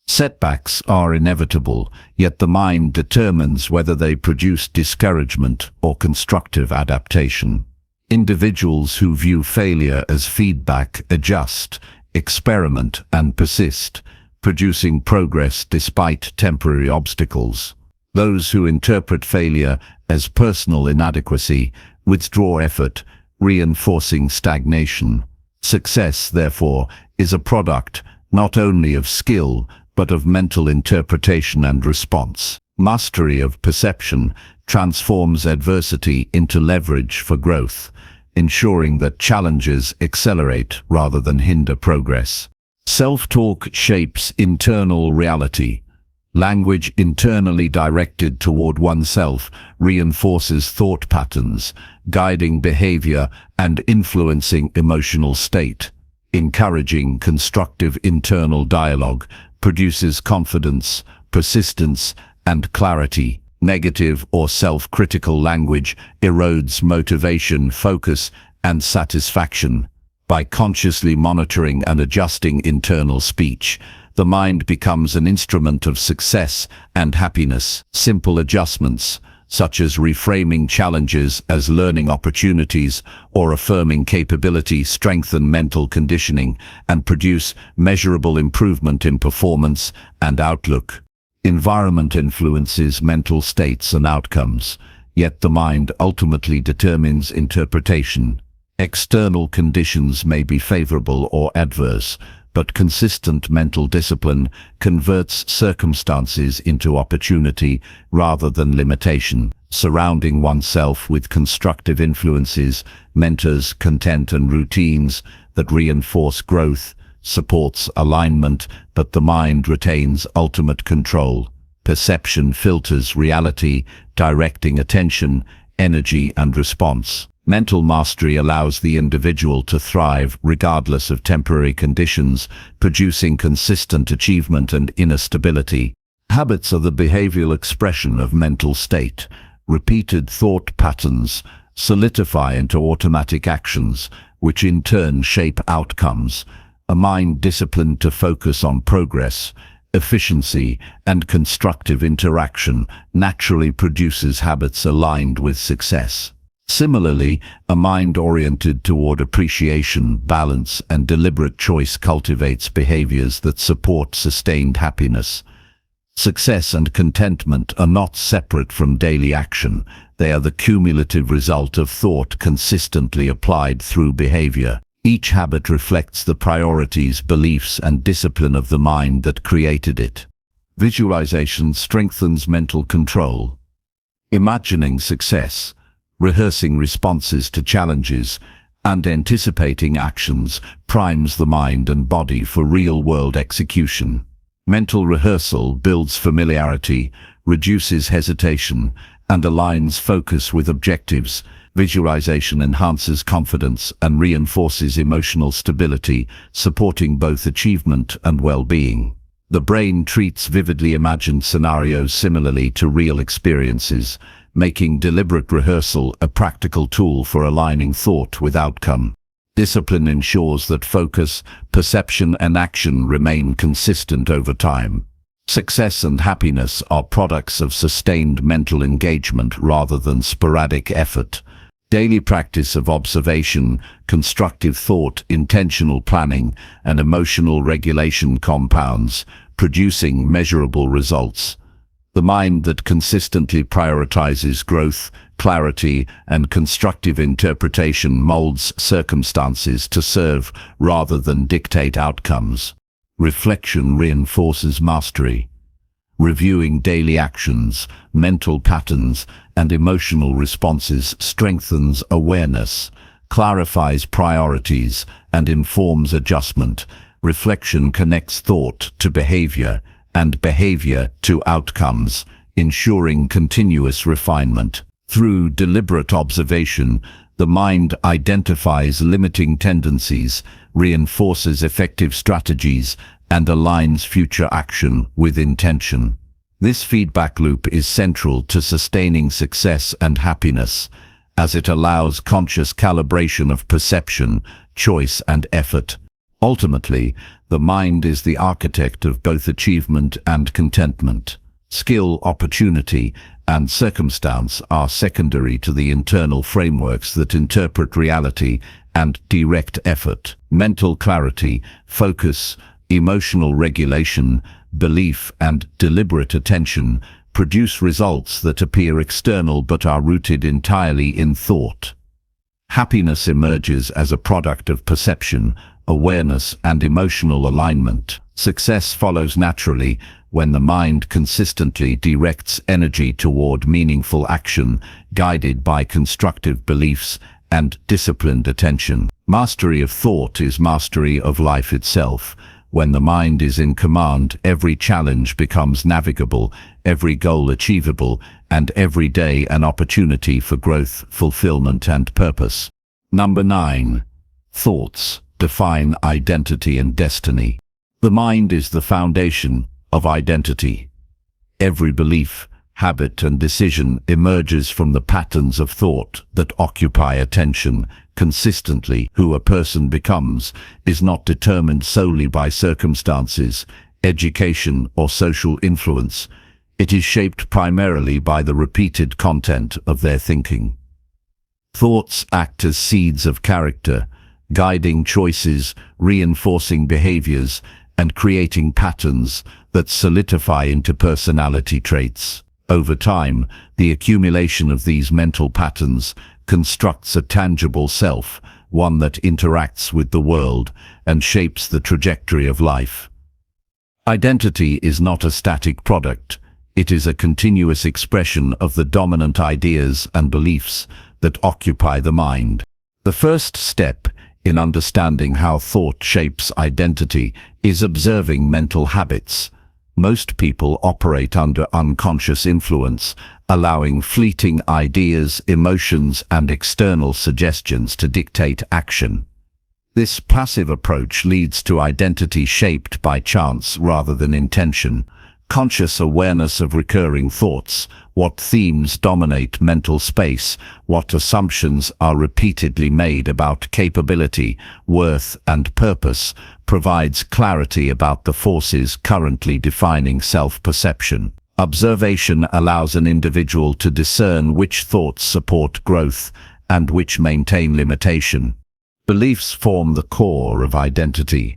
[SPEAKER 1] Setbacks are inevitable, yet the mind determines whether they produce discouragement or constructive adaptation. Individuals who view failure as feedback adjust, experiment, and persist, producing progress despite temporary obstacles. Those who interpret failure as personal inadequacy withdraw effort, reinforcing stagnation. Success, therefore, is a product not only of skill, but of mental interpretation and response. Mastery of perception transforms adversity into leverage for growth, ensuring that challenges accelerate rather than hinder progress. Self-talk shapes internal reality. Language internally directed toward oneself reinforces thought patterns, guiding behavior and influencing emotional state. Encouraging constructive internal dialogue produces confidence, persistence, and clarity. Negative or self-critical language erodes motivation, focus, and satisfaction. By consciously monitoring and adjusting internal speech, the mind becomes an instrument of success and happiness. Simple adjustments, such as reframing challenges as learning opportunities or affirming capability, strengthen mental conditioning and produce measurable improvement in performance and outlook. Environment influences mental states and outcomes, yet the mind ultimately determines interpretation. External conditions may be favorable or adverse, but consistent mental discipline converts circumstances into opportunity rather than limitation. Surrounding oneself with constructive influences, mentors, content, and routines that reinforce growth supports alignment, but the mind retains ultimate control. Perception filters reality, directing attention, energy, and response. Mental mastery allows the individual to thrive regardless of temporary conditions, producing consistent achievement and inner stability. Habits are the behavioral expression of mental state. Repeated thought patterns solidify into automatic actions, which in turn shape outcomes. A mind disciplined to focus on progress, efficiency, and constructive interaction naturally produces habits aligned with success. Similarly, a mind oriented toward appreciation, balance, and deliberate choice cultivates behaviors that support sustained happiness. Success and contentment are not separate from daily action. They are the cumulative result of thought consistently applied through behavior. Each habit reflects the priorities, beliefs, and discipline of the mind that created it. Visualization strengthens mental control. Imagining success, rehearsing responses to challenges, and anticipating actions primes the mind and body for real-world execution. Mental rehearsal builds familiarity, reduces hesitation, and aligns focus with objectives. Visualization enhances confidence and reinforces emotional stability, supporting both achievement and well-being. The brain treats vividly imagined scenarios similarly to real experiences, making deliberate rehearsal a practical tool for aligning thought with outcome. Discipline ensures that focus, perception, and action remain consistent over time. Success and happiness are products of sustained mental engagement rather than sporadic effort. Daily practice of observation, constructive thought, intentional planning, and emotional regulation compounds, producing measurable results. The mind that consistently prioritizes growth, clarity, and constructive interpretation molds circumstances to serve rather than dictate outcomes. Reflection reinforces mastery. Reviewing daily actions, mental patterns, and emotional responses strengthens awareness, clarifies priorities, and informs adjustment. Reflection connects thought to behavior and behavior to outcomes, ensuring continuous refinement. Through deliberate observation, the mind identifies limiting tendencies, reinforces effective strategies, and aligns future action with intention. This feedback loop is central to sustaining success and happiness, as it allows conscious calibration of perception, choice, and effort. Ultimately, the mind is the architect of both achievement and contentment. Skill, opportunity, and circumstance are secondary to the internal frameworks that interpret reality and direct effort. Mental clarity, focus, emotional regulation, belief, and deliberate attention produce results that appear external but are rooted entirely in thought. Happiness emerges as a product of perception, awareness, and emotional alignment. Success follows naturally when the mind consistently directs energy toward meaningful action, guided by constructive beliefs and disciplined attention. Mastery of thought is mastery of life itself. When the mind is in command, every challenge becomes navigable, every goal achievable, and every day an opportunity for growth, fulfillment, and purpose. Number 9. Thoughts define identity and destiny. The mind is the foundation of identity. Every belief, Habit and decision emerges from the patterns of thought that occupy attention consistently. Who a person becomes is not determined solely by circumstances, education, or social influence. It is shaped primarily by the repeated content of their thinking. Thoughts act as seeds of character, guiding choices, reinforcing behaviors, and creating patterns that solidify into personality traits. Over time, the accumulation of these mental patterns constructs a tangible self, one that interacts with the world and shapes the trajectory of life. Identity is not a static product. It is a continuous expression of the dominant ideas and beliefs that occupy the mind. The first step in understanding how thought shapes identity is observing mental habits. Most people operate under unconscious influence, allowing fleeting ideas, emotions, and external suggestions to dictate action. This passive approach leads to identity shaped by chance rather than intention. Conscious awareness of recurring thoughts, what themes dominate mental space, what assumptions are repeatedly made about capability, worth, and purpose, provides clarity about the forces currently defining self-perception. Observation allows an individual to discern which thoughts support growth and which maintain limitation. Beliefs form the core of identity.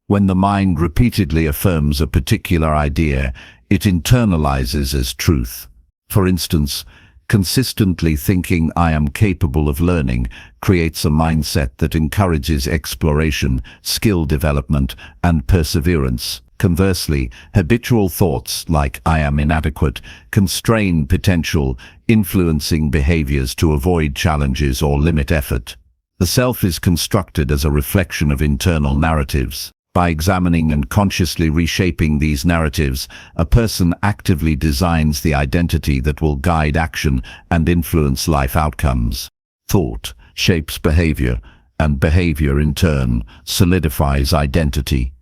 [SPEAKER 1] When the mind repeatedly affirms a particular idea, it internalizes as truth. For instance, consistently thinking "I am capable of learning" creates a mindset that encourages exploration, skill development, and perseverance. Conversely, habitual thoughts like "I am inadequate" constrain potential, influencing behaviors to avoid challenges or limit effort. The self is constructed as a reflection of internal narratives. By examining and consciously reshaping these narratives, a person actively designs the identity that will guide action and influence life outcomes. Thought shapes behavior, and behavior in turn solidifies identity.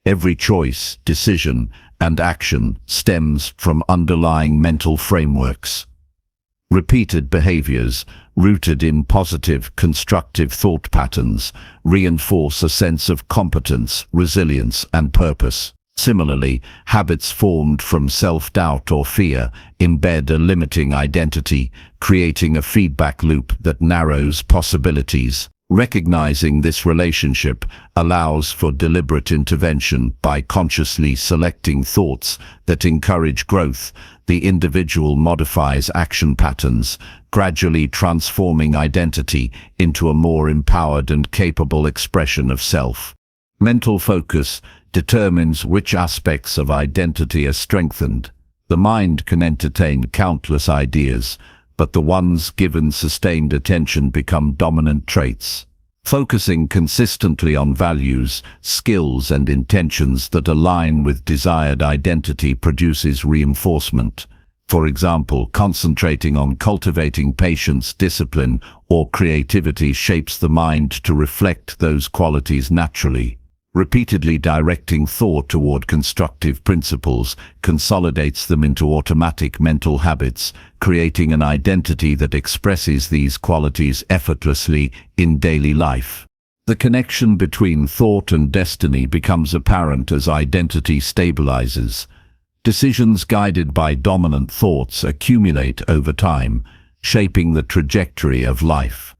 [SPEAKER 1] Every choice, decision, and action stems from underlying mental frameworks. Repeated behaviors, rooted in positive, constructive thought patterns, reinforce a sense of competence, resilience, and purpose. Similarly, habits formed from self-doubt or fear embed a limiting identity, creating a feedback loop that narrows possibilities. Recognizing this relationship allows for deliberate intervention. By consciously selecting thoughts that encourage growth, the individual modifies action patterns, gradually transforming identity into a more empowered and capable expression of self. Mental focus determines which aspects of identity are strengthened. The mind can entertain countless ideas, but the ones given sustained attention become dominant traits. Focusing consistently on values, skills, and intentions that align with desired identity produces reinforcement. For example, concentrating on cultivating patience, discipline, or creativity shapes the mind to reflect those qualities naturally. Repeatedly directing thought toward constructive principles consolidates them into automatic mental habits, creating an identity that expresses these qualities effortlessly in daily life. The connection between thought and destiny becomes apparent as identity stabilizes. Decisions guided by dominant thoughts accumulate over time, shaping the trajectory of life.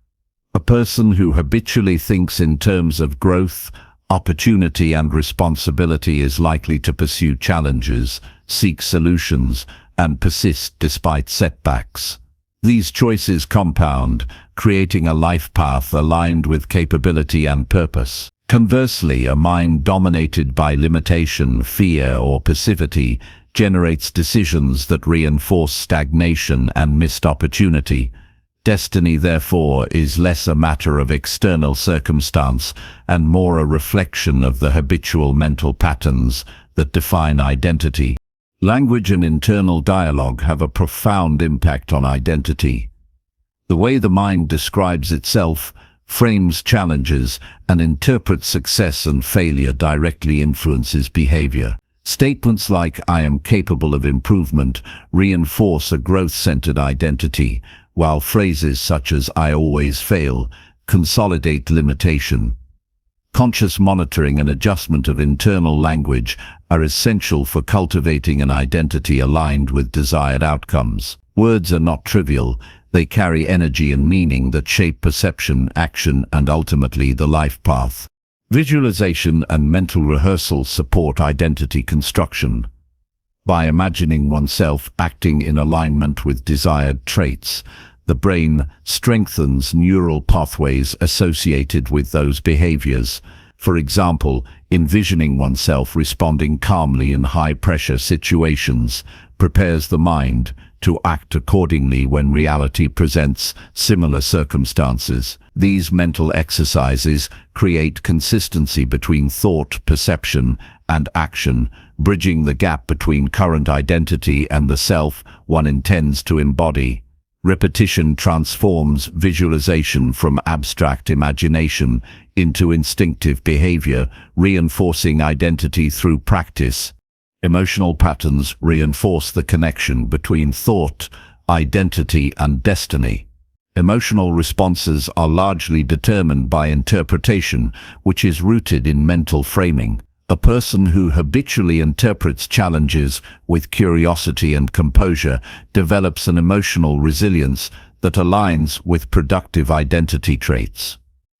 [SPEAKER 1] A person who habitually thinks in terms of growth, opportunity, and responsibility is likely to pursue challenges, seek solutions, and persist despite setbacks. These choices compound, creating a life path aligned with capability and purpose. Conversely, a mind dominated by limitation, fear, or passivity generates decisions that reinforce stagnation and missed opportunity. Destiny, therefore, is less a matter of external circumstance and more a reflection of the habitual mental patterns that define identity. Language and internal dialogue have a profound impact on identity. The way the mind describes itself, frames challenges, and interprets success and failure directly influences behavior. Statements like "I am capable of improvement" reinforce a growth-centered identity, while phrases such as "I always fail" consolidate limitation. Conscious monitoring and adjustment of internal language are essential for cultivating an identity aligned with desired outcomes. Words are not trivial. They carry energy and meaning that shape perception, action, and ultimately the life path. Visualization and mental rehearsal support identity construction. By imagining oneself acting in alignment with desired traits, the brain strengthens neural pathways associated with those behaviors. For example, envisioning oneself responding calmly in high-pressure situations prepares the mind to act accordingly when reality presents similar circumstances. These mental exercises create consistency between thought, perception, and action, bridging the gap between current identity and the self one intends to embody. Repetition transforms visualization from abstract imagination into instinctive behavior, reinforcing identity through practice. Emotional patterns reinforce the connection between thought, identity, and destiny. Emotional responses are largely determined by interpretation, which is rooted in mental framing. A person who habitually interprets challenges with curiosity and composure develops an emotional resilience that aligns with productive identity traits.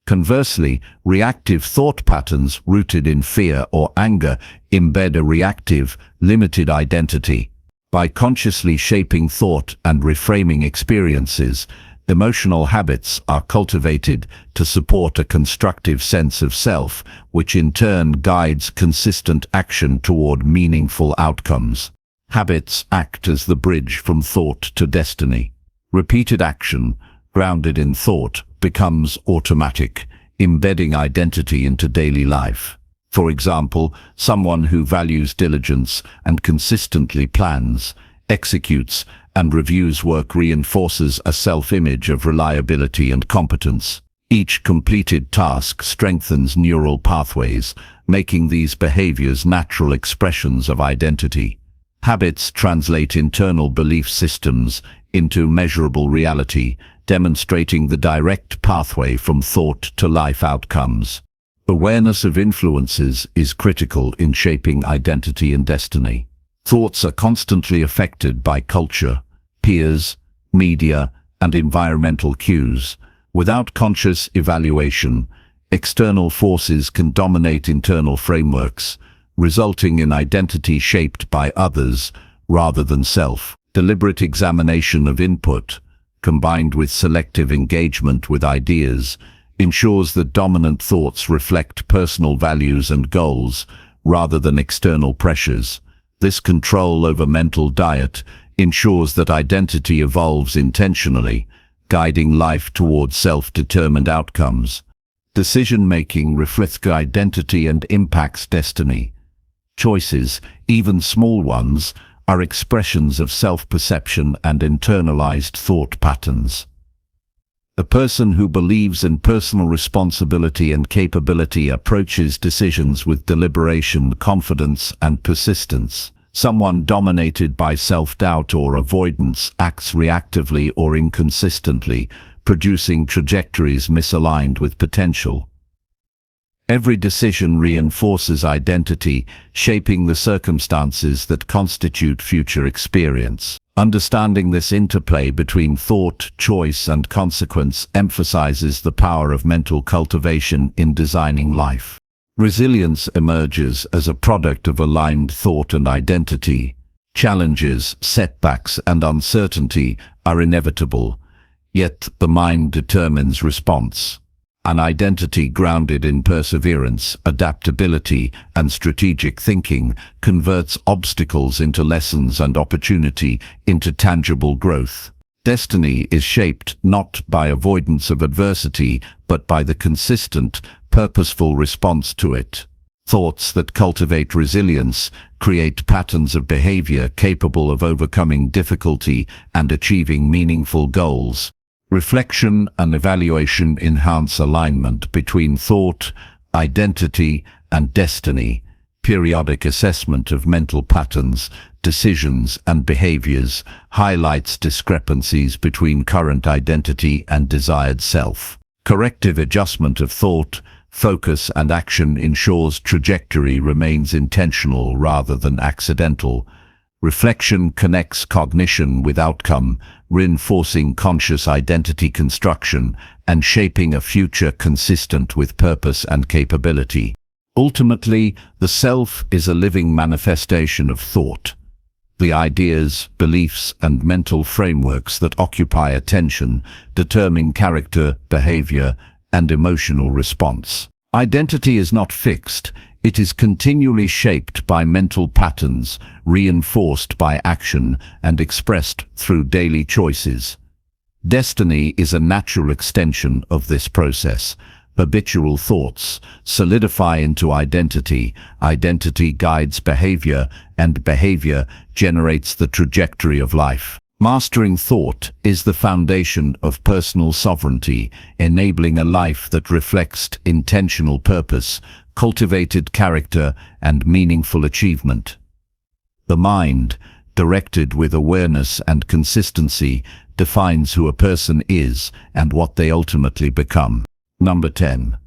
[SPEAKER 1] Conversely, reactive thought patterns rooted in fear or anger embed a reactive, limited identity. By consciously shaping thought and reframing experiences, emotional habits are cultivated to support a constructive sense of self, which in turn guides consistent action toward meaningful outcomes. Habits act as the bridge from thought to destiny. Repeated action, grounded in thought, becomes automatic, embedding identity into daily life. For example, someone who values diligence and consistently plans, executes, and reviews work reinforces a self-image of reliability and competence. Each completed task strengthens neural pathways, making these behaviors natural expressions of identity. Habits translate internal belief systems into measurable reality, demonstrating the direct pathway from thought to life outcomes. Awareness of influences is critical in shaping identity and destiny. Thoughts are constantly affected by culture, peers, media, and environmental cues. Without conscious evaluation, external forces can dominate internal frameworks, resulting in identity shaped by others rather than self. Deliberate examination of input, combined with selective engagement with ideas, ensures that dominant thoughts reflect personal values and goals rather than external pressures. This control over mental diet ensures that identity evolves intentionally, guiding life towards self-determined outcomes. Decision-making reflects identity and impacts destiny. Choices, even small ones, are expressions of self-perception and internalized thought patterns. A person who believes in personal responsibility and capability approaches decisions with deliberation, confidence, and persistence. Someone dominated by self-doubt or avoidance acts reactively or inconsistently, producing trajectories misaligned with potential. Every decision reinforces identity, shaping the circumstances that constitute future experience. Understanding this interplay between thought, choice, and consequence emphasizes the power of mental cultivation in designing life. Resilience emerges as a product of aligned thought and identity. Challenges, setbacks, and uncertainty are inevitable, yet the mind determines response. An identity grounded in perseverance, adaptability, and strategic thinking converts obstacles into lessons and opportunity into tangible growth. Destiny is shaped not by avoidance of adversity, but by the consistent, purposeful response to it. Thoughts that cultivate resilience create patterns of behavior capable of overcoming difficulty and achieving meaningful goals. Reflection and evaluation enhance alignment between thought, identity, and destiny, Periodic assessment of mental patterns, decisions, and behaviors highlights discrepancies between current identity and desired self. Corrective adjustment of thought, focus, and action ensures trajectory remains intentional rather than accidental. Reflection connects cognition with outcome, reinforcing conscious identity construction and shaping a future consistent with purpose and capability. Ultimately, the self is a living manifestation of thought. The ideas, beliefs, and mental frameworks that occupy attention determine character, behavior, and emotional response. Identity is not fixed. It is continually shaped by mental patterns, reinforced by action, and expressed through daily choices. Destiny is a natural extension of this process. Habitual thoughts solidify into identity, identity guides behavior, and behavior generates the trajectory of life. Mastering thought is the foundation of personal sovereignty, enabling a life that reflects intentional purpose, cultivated character, and meaningful achievement. The mind, directed with awareness and consistency, defines who a person is and what they ultimately become. Number 10.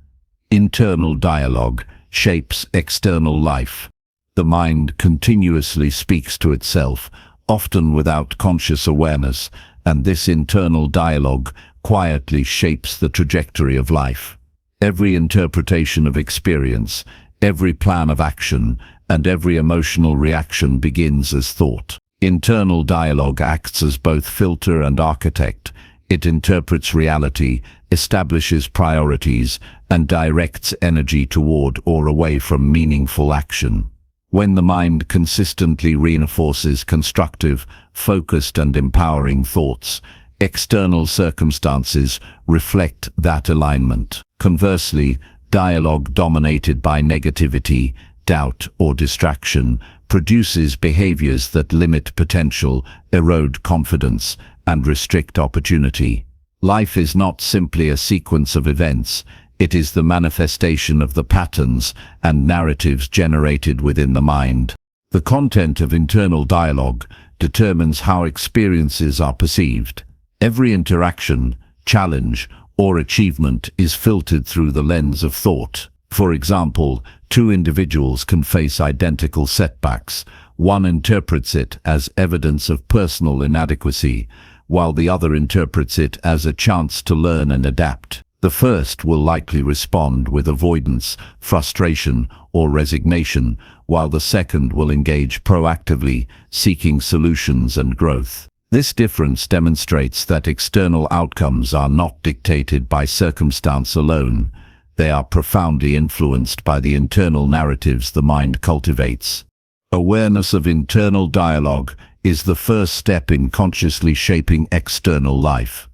[SPEAKER 1] Internal dialogue shapes external life. The mind continuously speaks to itself, often without conscious awareness, and this internal dialogue quietly shapes the trajectory of life. Every interpretation of experience, every plan of action, and every emotional reaction begins as thought. Internal dialogue acts as both filter and architect. It interprets reality, establishes priorities, and directs energy toward or away from meaningful action. When the mind consistently reinforces constructive, focused, and empowering thoughts, external circumstances reflect that alignment. Conversely, dialogue dominated by negativity, doubt, or distraction produces behaviors that limit potential, erode confidence, and restrict opportunity. Life is not simply a sequence of events. It is the manifestation of the patterns and narratives generated within the mind. The content of internal dialogue determines how experiences are perceived. Every interaction, challenge, or achievement is filtered through the lens of thought. For example, two individuals can face identical setbacks. One interprets it as evidence of personal inadequacy, while the other interprets it as a chance to learn and adapt. The first will likely respond with avoidance, frustration, or resignation, while the second will engage proactively, seeking solutions and growth. This difference demonstrates that external outcomes are not dictated by circumstance alone. They are profoundly influenced by the internal narratives the mind cultivates. Awareness of internal dialogue is the first step in consciously shaping external life.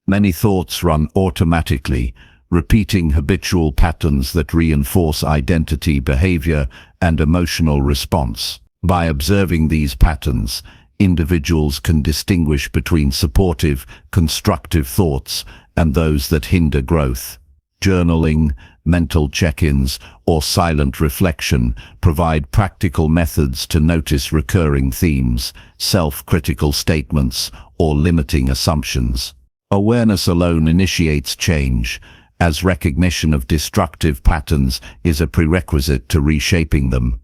[SPEAKER 1] Many thoughts run automatically, repeating habitual patterns that reinforce identity, behavior, and emotional response. By observing these patterns, individuals can distinguish between supportive, constructive thoughts and those that hinder growth. Journaling, mental check-ins, or silent reflection provide practical methods to notice recurring themes, self-critical statements, or limiting assumptions. Awareness alone initiates change, as recognition of destructive patterns is a prerequisite to reshaping them.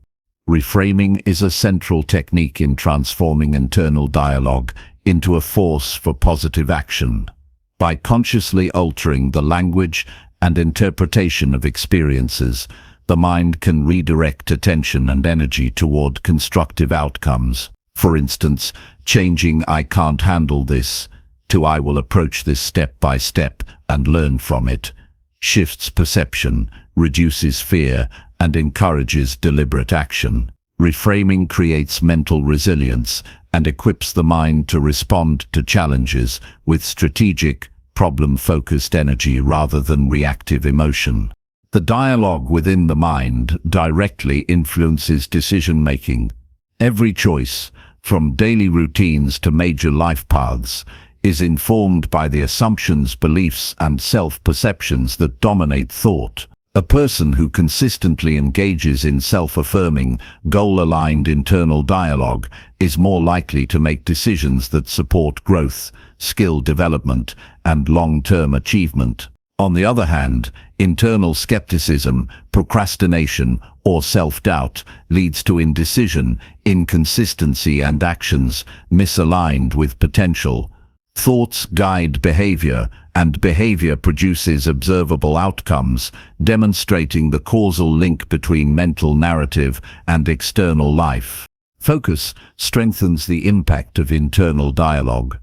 [SPEAKER 1] Reframing is a central technique in transforming internal dialogue into a force for positive action. By consciously altering the language and interpretation of experiences, the mind can redirect attention and energy toward constructive outcomes. For instance, changing "I can't handle this" to "I will approach this step by step and learn from it" shifts perception, reduces fear, and encourages deliberate action. Reframing creates mental resilience and equips the mind to respond to challenges with strategic, problem-focused energy rather than reactive emotion. The dialogue within the mind directly influences decision-making. Every choice, from daily routines to major life paths, is informed by the assumptions, beliefs, and self-perceptions that dominate thought. A person who consistently engages in self-affirming, goal-aligned internal dialogue is more likely to make decisions that support growth, skill development, and long-term achievement. On the other hand, internal skepticism, procrastination, or self-doubt leads to indecision, inconsistency, and actions misaligned with potential. Thoughts guide behavior, and behavior produces observable outcomes, demonstrating the causal link between mental narrative and external life. Focus strengthens the impact of internal dialogue.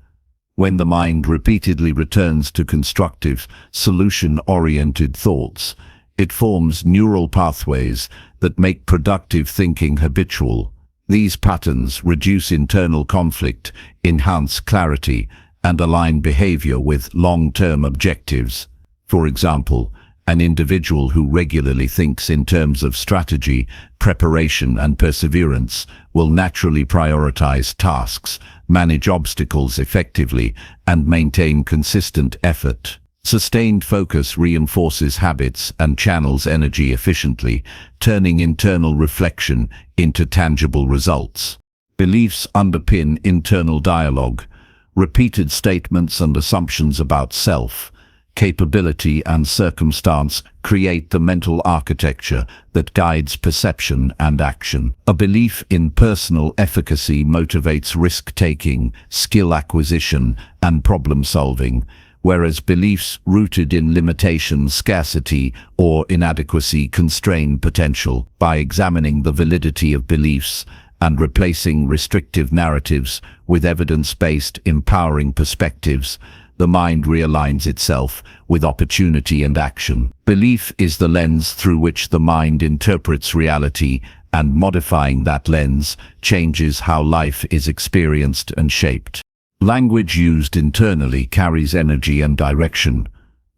[SPEAKER 1] When the mind repeatedly returns to constructive, solution-oriented thoughts, it forms neural pathways that make productive thinking habitual. These patterns reduce internal conflict, enhance clarity, and align behavior with long-term objectives. For example, an individual who regularly thinks in terms of strategy, preparation, and perseverance will naturally prioritize tasks, manage obstacles effectively, and maintain consistent effort. Sustained focus reinforces habits and channels energy efficiently, turning internal reflection into tangible results. Beliefs underpin internal dialogue. Repeated statements and assumptions about self, capability, and circumstance create the mental architecture that guides perception and action. A belief in personal efficacy motivates risk-taking, skill acquisition, and problem-solving, whereas beliefs rooted in limitation, scarcity, or inadequacy constrain potential. By examining the validity of beliefs and replacing restrictive narratives with evidence-based, empowering perspectives, the mind realigns itself with opportunity and action. Belief is the lens through which the mind interprets reality, and modifying that lens changes how life is experienced and shaped. Language used internally carries energy and direction.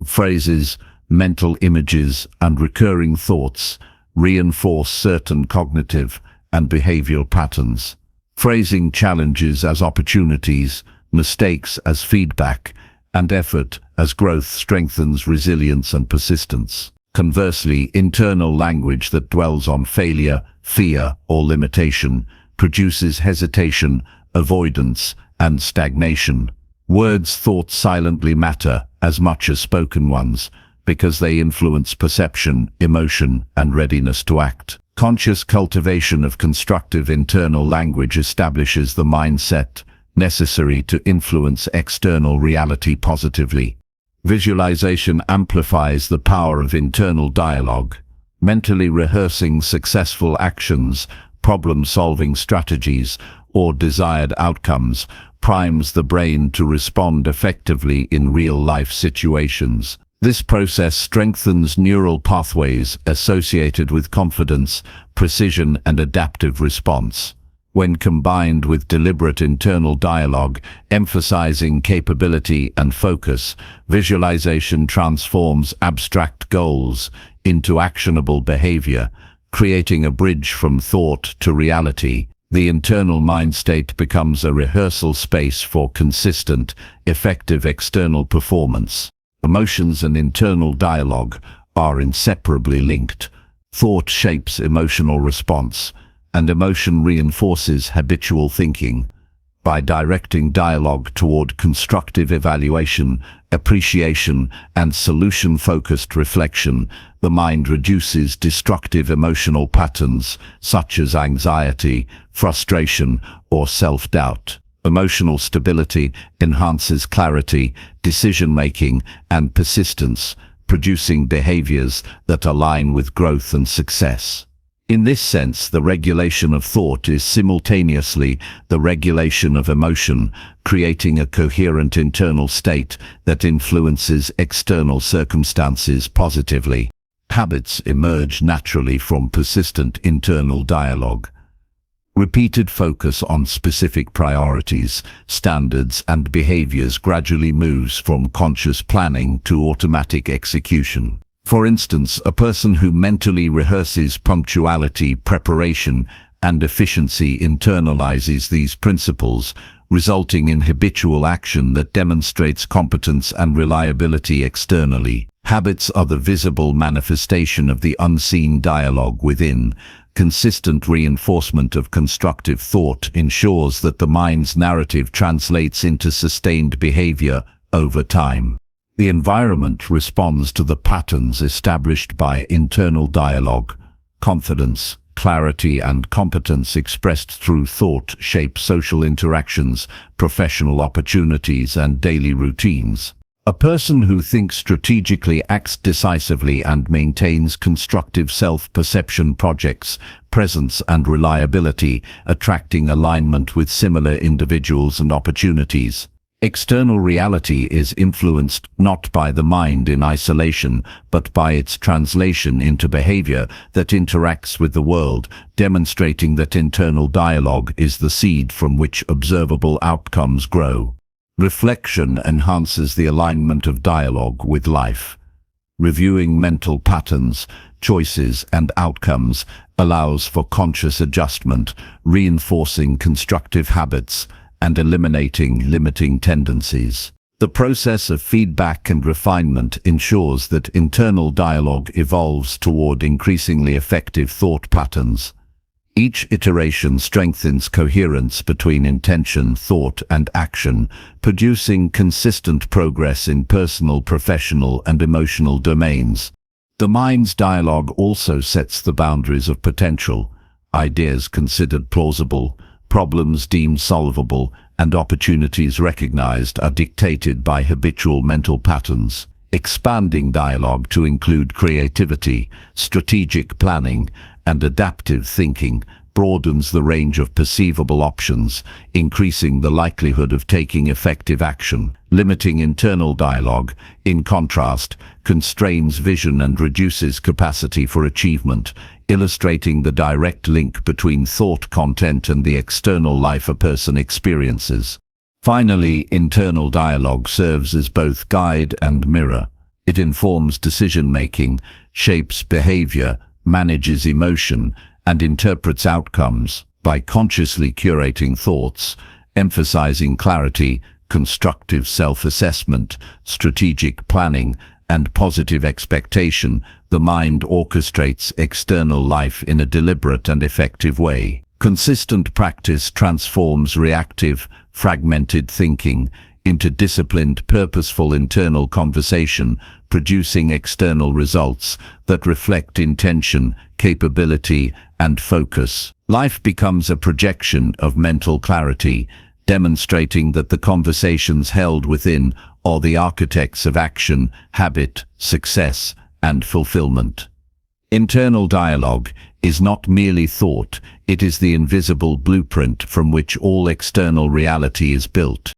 [SPEAKER 1] Phrases, mental images, and recurring thoughts reinforce certain cognitive and behavioral patterns. Phrasing challenges as opportunities, mistakes as feedback, and effort as growth strengthens resilience and persistence. Conversely, internal language that dwells on failure, fear, or limitation produces hesitation, avoidance, and stagnation. Words thought silently matter as much as spoken ones because they influence perception, emotion, and readiness to act. Conscious cultivation of constructive internal language establishes the mindset necessary to influence external reality positively. Visualization amplifies the power of internal dialogue. Mentally rehearsing successful actions, problem-solving strategies, or desired outcomes primes the brain to respond effectively in real-life situations. This process strengthens neural pathways associated with confidence, precision, and adaptive response. When combined with deliberate internal dialogue, emphasizing capability and focus, visualization transforms abstract goals into actionable behavior, creating a bridge from thought to reality. The internal mind state becomes a rehearsal space for consistent, effective external performance. Emotions and internal dialogue are inseparably linked. Thought shapes emotional response, and emotion reinforces habitual thinking. By directing dialogue toward constructive evaluation, appreciation, and solution-focused reflection, the mind reduces destructive emotional patterns such as anxiety, frustration, or self-doubt. Emotional stability enhances clarity, decision-making, and persistence, producing behaviors that align with growth and success. In this sense, the regulation of thought is simultaneously the regulation of emotion, creating a coherent internal state that influences external circumstances positively. Habits emerge naturally from persistent internal dialogue. Repeated focus on specific priorities, standards, and behaviors gradually moves from conscious planning to automatic execution. For instance, a person who mentally rehearses punctuality, preparation, and efficiency internalizes these principles, resulting in habitual action that demonstrates competence and reliability externally. Habits are the visible manifestation of the unseen dialogue within. Consistent reinforcement of constructive thought ensures that the mind's narrative translates into sustained behavior over time. The environment responds to the patterns established by internal dialogue. Confidence, clarity, and competence expressed through thought shape social interactions, professional opportunities, and daily routines. A person who thinks strategically, acts decisively, and maintains constructive self-perception projects presence and reliability, attracting alignment with similar individuals and opportunities. External reality is influenced not by the mind in isolation, but by its translation into behavior that interacts with the world, demonstrating that internal dialogue is the seed from which observable outcomes grow. Reflection enhances the alignment of dialogue with life. Reviewing mental patterns, choices, and outcomes allows for conscious adjustment, reinforcing constructive habits and eliminating limiting tendencies. The process of feedback and refinement ensures that internal dialogue evolves toward increasingly effective thought patterns. Each iteration strengthens coherence between intention, thought, and action, producing consistent progress in personal, professional, and emotional domains. The mind's dialogue also sets the boundaries of potential. Ideas considered plausible, problems deemed solvable, and opportunities recognized are dictated by habitual mental patterns. Expanding dialogue to include creativity, strategic planning, and adaptive thinking broadens the range of perceivable options, increasing the likelihood of taking effective action. Limiting internal dialogue, in contrast, constrains vision and reduces capacity for achievement, illustrating the direct link between thought content and the external life a person experiences. Finally, internal dialogue serves as both guide and mirror. It informs decision-making, shapes behavior, manages emotion, and interprets outcomes. By consciously curating thoughts, emphasizing clarity, constructive self-assessment, strategic planning, and positive expectation, the mind orchestrates external life in a deliberate and effective way. Consistent practice transforms reactive, fragmented thinking into disciplined, purposeful internal conversation, producing external results that reflect intention, capability, and focus. Life becomes a projection of mental clarity, demonstrating that the conversations held within are the architects of action, habit, success, and fulfillment. Internal dialogue is not merely thought, it is the invisible blueprint from which all external reality is built.